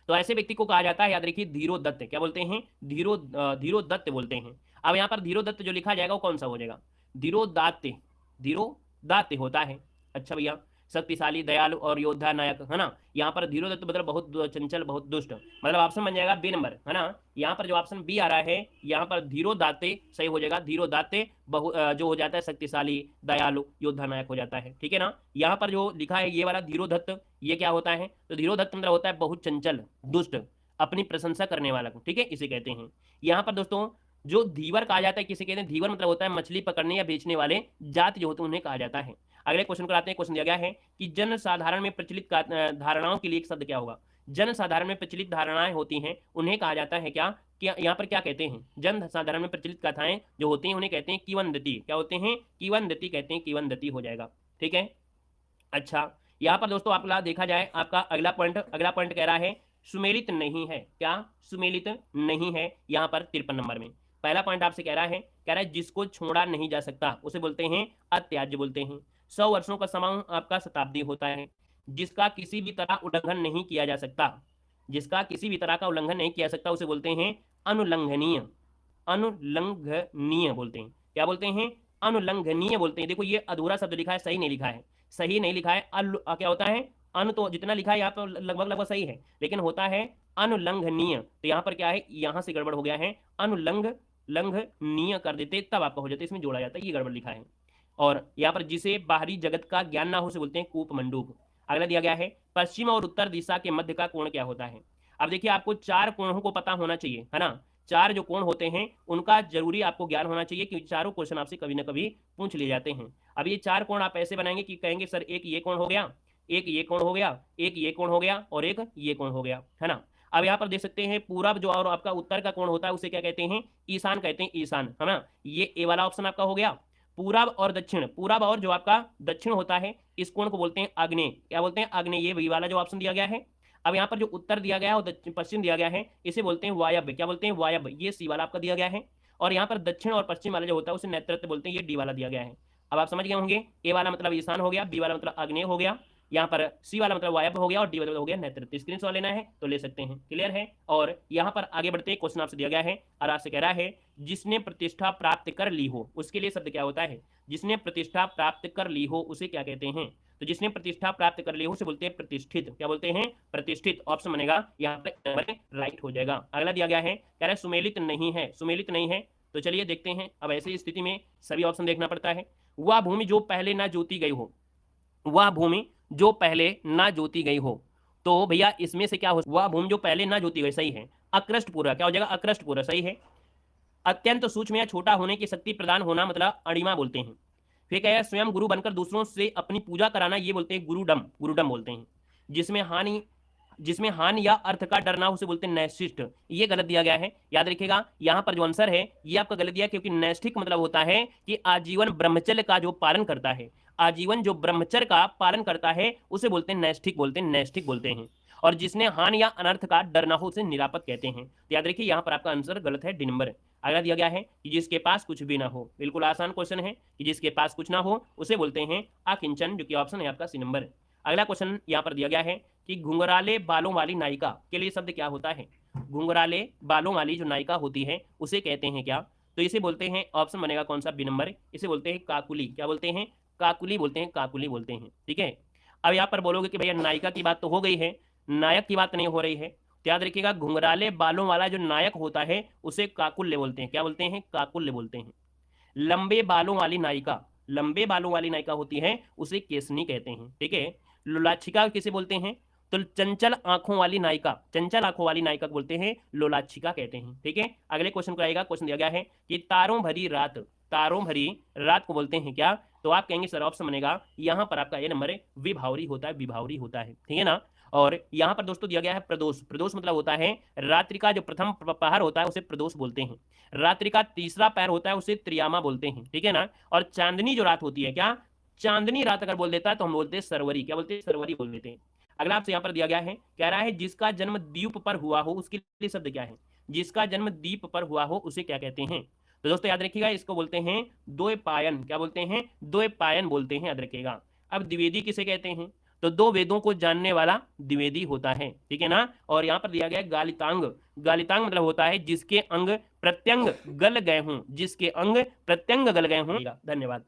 तो ऐसे व्यक्ति को कहा जाता है, याद रखिए, धीरोदत्त। क्या बोलते हैं? धीरोदत्त बोलते हैं। अब यहाँ पर धीरोदत्त जो लिखा जाएगा वो कौन सा हो जाएगा? धीरोदात्य, धीरोदात्य होता है। अच्छा भैया, शक्तिशाली, दयालु और योद्धा नायक, है ना। यहाँ पर धीरोदत्त मतलब बहुत चंचल, बहुत दुष्ट, मतलब ऑप्शन बन जाएगा बी नंबर, है ना। यहाँ पर जो ऑप्शन बी आ रहा है, यहाँ पर धीरोदात्य सही हो जाएगा। धीरोदात्य जो हो जाता है शक्तिशाली, दयालु, योद्धा नायक हो जाता है, ठीक है ना। यहाँ पर जो लिखा है ये वाला धीरोदत्त, ये क्या होता है? तो धीरोदत्त मतलब होता है बहुत चंचल, दुष्ट, अपनी प्रशंसा करने वाला, ठीक है, इसे कहते हैं। यहाँ पर दोस्तों जो धीवर कहा जाता है, किसे कहते हैं? धीवर मतलब होता है मछली पकड़ने या बेचने वाले जाति जो होते हैं उन्हें कहा जाता है। अगले क्वेश्चन पर आते हैं। क्वेश्चन दिया गया है कि जन साधारण में प्रचलित धारणाओं के लिए एक शब्द क्या होगा? जन साधारण में प्रचलित धारणाएं होती हैं उन्हें कहा जाता है क्या? यहाँ पर क्या कहते हैं? जन साधारण में प्रचलित कथाएं जो होती हैं उन्हें कहते हैं किंवदंती। क्या होते हैं? किंवदंती कहते हैं, किंवदंती हो जाएगा, ठीक है। अच्छा, यहाँ पर दोस्तों आपका देखा जाए, आपका अगला पॉइंट कह रहा है सुमेलित नहीं है। क्या? सुमेलित नहीं है, यहाँ पर 53 नंबर में। पहला पॉइंट आपसे कह रहा है जिसको छोड़ा नहीं जा सकता उसे बोलते हैं अत्याज्य बोलते हैं। 100 वर्षों का समूह आपका शताब्दी होता है। जिसका किसी भी तरह उल्लंघन नहीं किया जा सकता, जिसका किसी भी तरह का उल्लंघन नहीं किया सकता उसे बोलते हैं अनुल्लंघनीय। अनुल्लंघनीय बोलते हैं। क्या बोलते हैं? अनुल्लंघनीय बोलते हैं। देखो ये अधूरा शब्द लिखा है, सही नहीं लिखा है, सही नहीं लिखा है। क्या होता है? अनु तो जितना लिखा है यहाँ पर लगभग लगभग सही है, लेकिन होता है अनुल्लंघनीय। तो यहाँ पर क्या है? यहाँ से गड़बड़ हो गया है, अनुल्लंघनीय कर देते तब आपका हो जाता है, इसमें जोड़ा जाता है, ये गड़बड़ लिखा है। और यहाँ पर जिसे बाहरी जगत का ज्ञान ना हो उसे बोलते हैं कूप मंडूक। अगला दिया गया है पश्चिम और उत्तर दिशा के मध्य का कोण क्या होता है। अब देखिए आपको 4 कोणों को पता होना चाहिए, है ना। 4 जो कोण होते हैं उनका जरूरी आपको ज्ञान होना चाहिए, क्योंकि चारों क्वेश्चन आपसे कभी ना कभी पूछ लिए जाते हैं। अब ये 4 कोण आप ऐसे बनाएंगे कि कहेंगे सर एक ये कोण हो गया, एक ये कोण हो गया, एक ये कोण हो गया और एक ये कोण हो गया, है ना। अब यहाँ पर देख सकते हैं पूरब जो और आपका उत्तर का कोण होता है उसे क्या कहते हैं, ईशान कहते हैं, ईशान, है ना। ये ए वाला ऑप्शन आपका हो गया। पूरब और दक्षिण, पूरब और जो आपका दक्षिण होता है इस कोण को बोलते हैं आग्नेय, क्या बोलते हैं, आग्नेय, ये वही वाला जो ऑप्शन दिया गया है। अब यहाँ पर जो उत्तर दिया गया है और पश्चिम दिया गया है इसे बोलते हैं वायव्य, क्या बोलते हैं, वायव्य, ये सी वाला आपका दिया गया है। और यहाँ पर दक्षिण और पश्चिम वाला जो होता है उसे नैऋत्य बोलते हैं, ये डी वाला दिया गया है। अब आप समझ गए होंगे, ए वाला मतलब ईशान हो गया, बी वाला मतलब आग्नेय हो गया, यहाँ पर सी वाला मतलब वायव्य हो गया और डी वाला हो गया नैऋत्य। स्क्रीनशॉट लेना है तो ले सकते हैं, क्लियर है। और यहाँ पर आगे बढ़ते हैं, क्वेश्चन आपसे दिया गया है और आपसे कह रहा है जिसने प्रतिष्ठा प्राप्त कर ली हो, उसके लिए शब्द क्या होता है, जिसने प्रतिष्ठा प्राप्त कर ली हो उसे क्या कहते हैं। तो जिसने प्रतिष्ठा प्राप्त कर ली हो उसे बोलते हैं प्रतिष्ठित, क्या बोलते हैं, प्रतिष्ठित। ऑप्शन बनेगा यहाँ पर राइट हो जाएगा। अगला दिया गया है, कह रहा है सुमेलित नहीं है, सुमेलित नहीं है। तो चलिए देखते हैं। अब ऐसी स्थिति में सभी ऑप्शन देखना पड़ता है। वह भूमि जो पहले ना जोती गई हो, वह भूमि जो पहले ना जोती गई हो, तो भैया इसमें से क्या हो, वह भूमि जो पहले ना जोती गई, सही है। अकृष्ट पूरा, क्या हो जाएगा, अकृष्ट पूरा, सही है। अत्यंत सूक्ष्म या छोटा होने की शक्ति प्रदान होना मतलब अणिमा बोलते हैं। फिर क्या है, स्वयं गुरु बनकर दूसरों से अपनी पूजा कराना, ये बोलते हैं गुरुडम, गुरुडम बोलते हैं। जिसमें हानि या अर्थ का डर ना हो उसे बोलते हैं नैष्ठिक, ये गलत दिया गया है, याद रखिएगा। यहाँ पर जो आंसर है ये आपका गलत दिया, क्योंकि नैष्ठिक मतलब होता है कि आजीवन ब्रह्मचर्य का जो पालन करता है, आजीवन जो ब्रह्मचर्य का पालन करता है उसे बोलते हैं नैष्ठिक, बोलते हैं नैष्ठिक बोलते हैं। और जिसने हानि या अनर्थ का डर ना हो उसे निरापद कहते हैं। तो याद रखिए यहाँ पर आपका आंसर गलत है, डी नंबर। अगला दिया गया है कि जिसके पास कुछ भी ना हो, बिल्कुल आसान क्वेश्चन है कि जिसके पास कुछ ना हो उसे बोलते हैं अकिंचन, जो कि ऑप्शन है आपका सी नंबर। अगला क्वेश्चन यहाँ पर दिया गया है कि घुंघराले बालों वाली नायिका के लिए शब्द क्या होता है। घुंघराले बालों वाली जो नायिका होती है उसे कहते हैं क्या, तो इसे बोलते हैं, ऑप्शन बनेगा कौन सा, बी नंबर, इसे बोलते हैं काकुली, क्या बोलते हैं, काकुली बोलते हैं, काकुली बोलते हैं, ठीक है। अब यहाँ पर बोलोगे कि भैया नायिका की बात तो हो गई है, नायक की बात नहीं हो रही है। तो याद रखिएगा घुंघराले बालों वाला जो नायक होता है उसे काकुल्य बोलते हैं, क्या बोलते हैं, काकुल्य बोलते हैं। लंबे बालों वाली नायिका, लंबे बालों वाली नायिका होती है उसे केसनी कहते हैं, ठीक है। लोलाच्छिका किसे बोलते हैं, तो चंचल आंखों वाली नायिका, चंचल आंखों वाली नायिका को बोलते हैं लोलाच्छिका कहते हैं, ठीक है। अगले क्वेश्चन को आएगा, क्वेश्चन दिया गया है कि तारों भरी रात, तारों भरी रात को बोलते हैं क्या, तो आप कहेंगे सर ऑप्शन बनेगा यहाँ पर आपका ये नंबर विभावरी होता है, विभावरी होता है, ठीक है ना। और यहाँ पर दोस्तों दिया गया है प्रदोष, प्रदोष मतलब होता है रात्रि का जो प्रथम पहर होता है उसे प्रदोष बोलते हैं, रात्रि का तीसरा पैर होता है उसे त्रियामा बोलते हैं, ठीक है ना। और चांदनी जो रात होती है, क्या चांदनी रात अगर बोल देता है तो हम बोलते हैं सरवरी, क्या बोलते हैं, सरवरी बोल देते हैं। अगला आपसे यहाँ पर दिया गया है, कह रहा है जिसका जन्म द्वीप पर हुआ हो उसके लिए शब्द क्या है, जिसका जन्म द्वीप पर हुआ हो उसे क्या कहते हैं। तो दोस्तों याद रखिएगा इसको बोलते हैं द्वैपायन, क्या बोलते हैं, द्वैपायन बोलते हैं, याद रखिएगा। अब द्विवेदी किसे कहते हैं, तो दो वेदों को जानने वाला द्विवेदी होता है, ठीक है ना। और यहाँ पर दिया गया है गालितांग, गालितांग मतलब होता है जिसके अंग प्रत्यंग गल गए हों, जिसके अंग प्रत्यंग गल गए हों। धन्यवाद।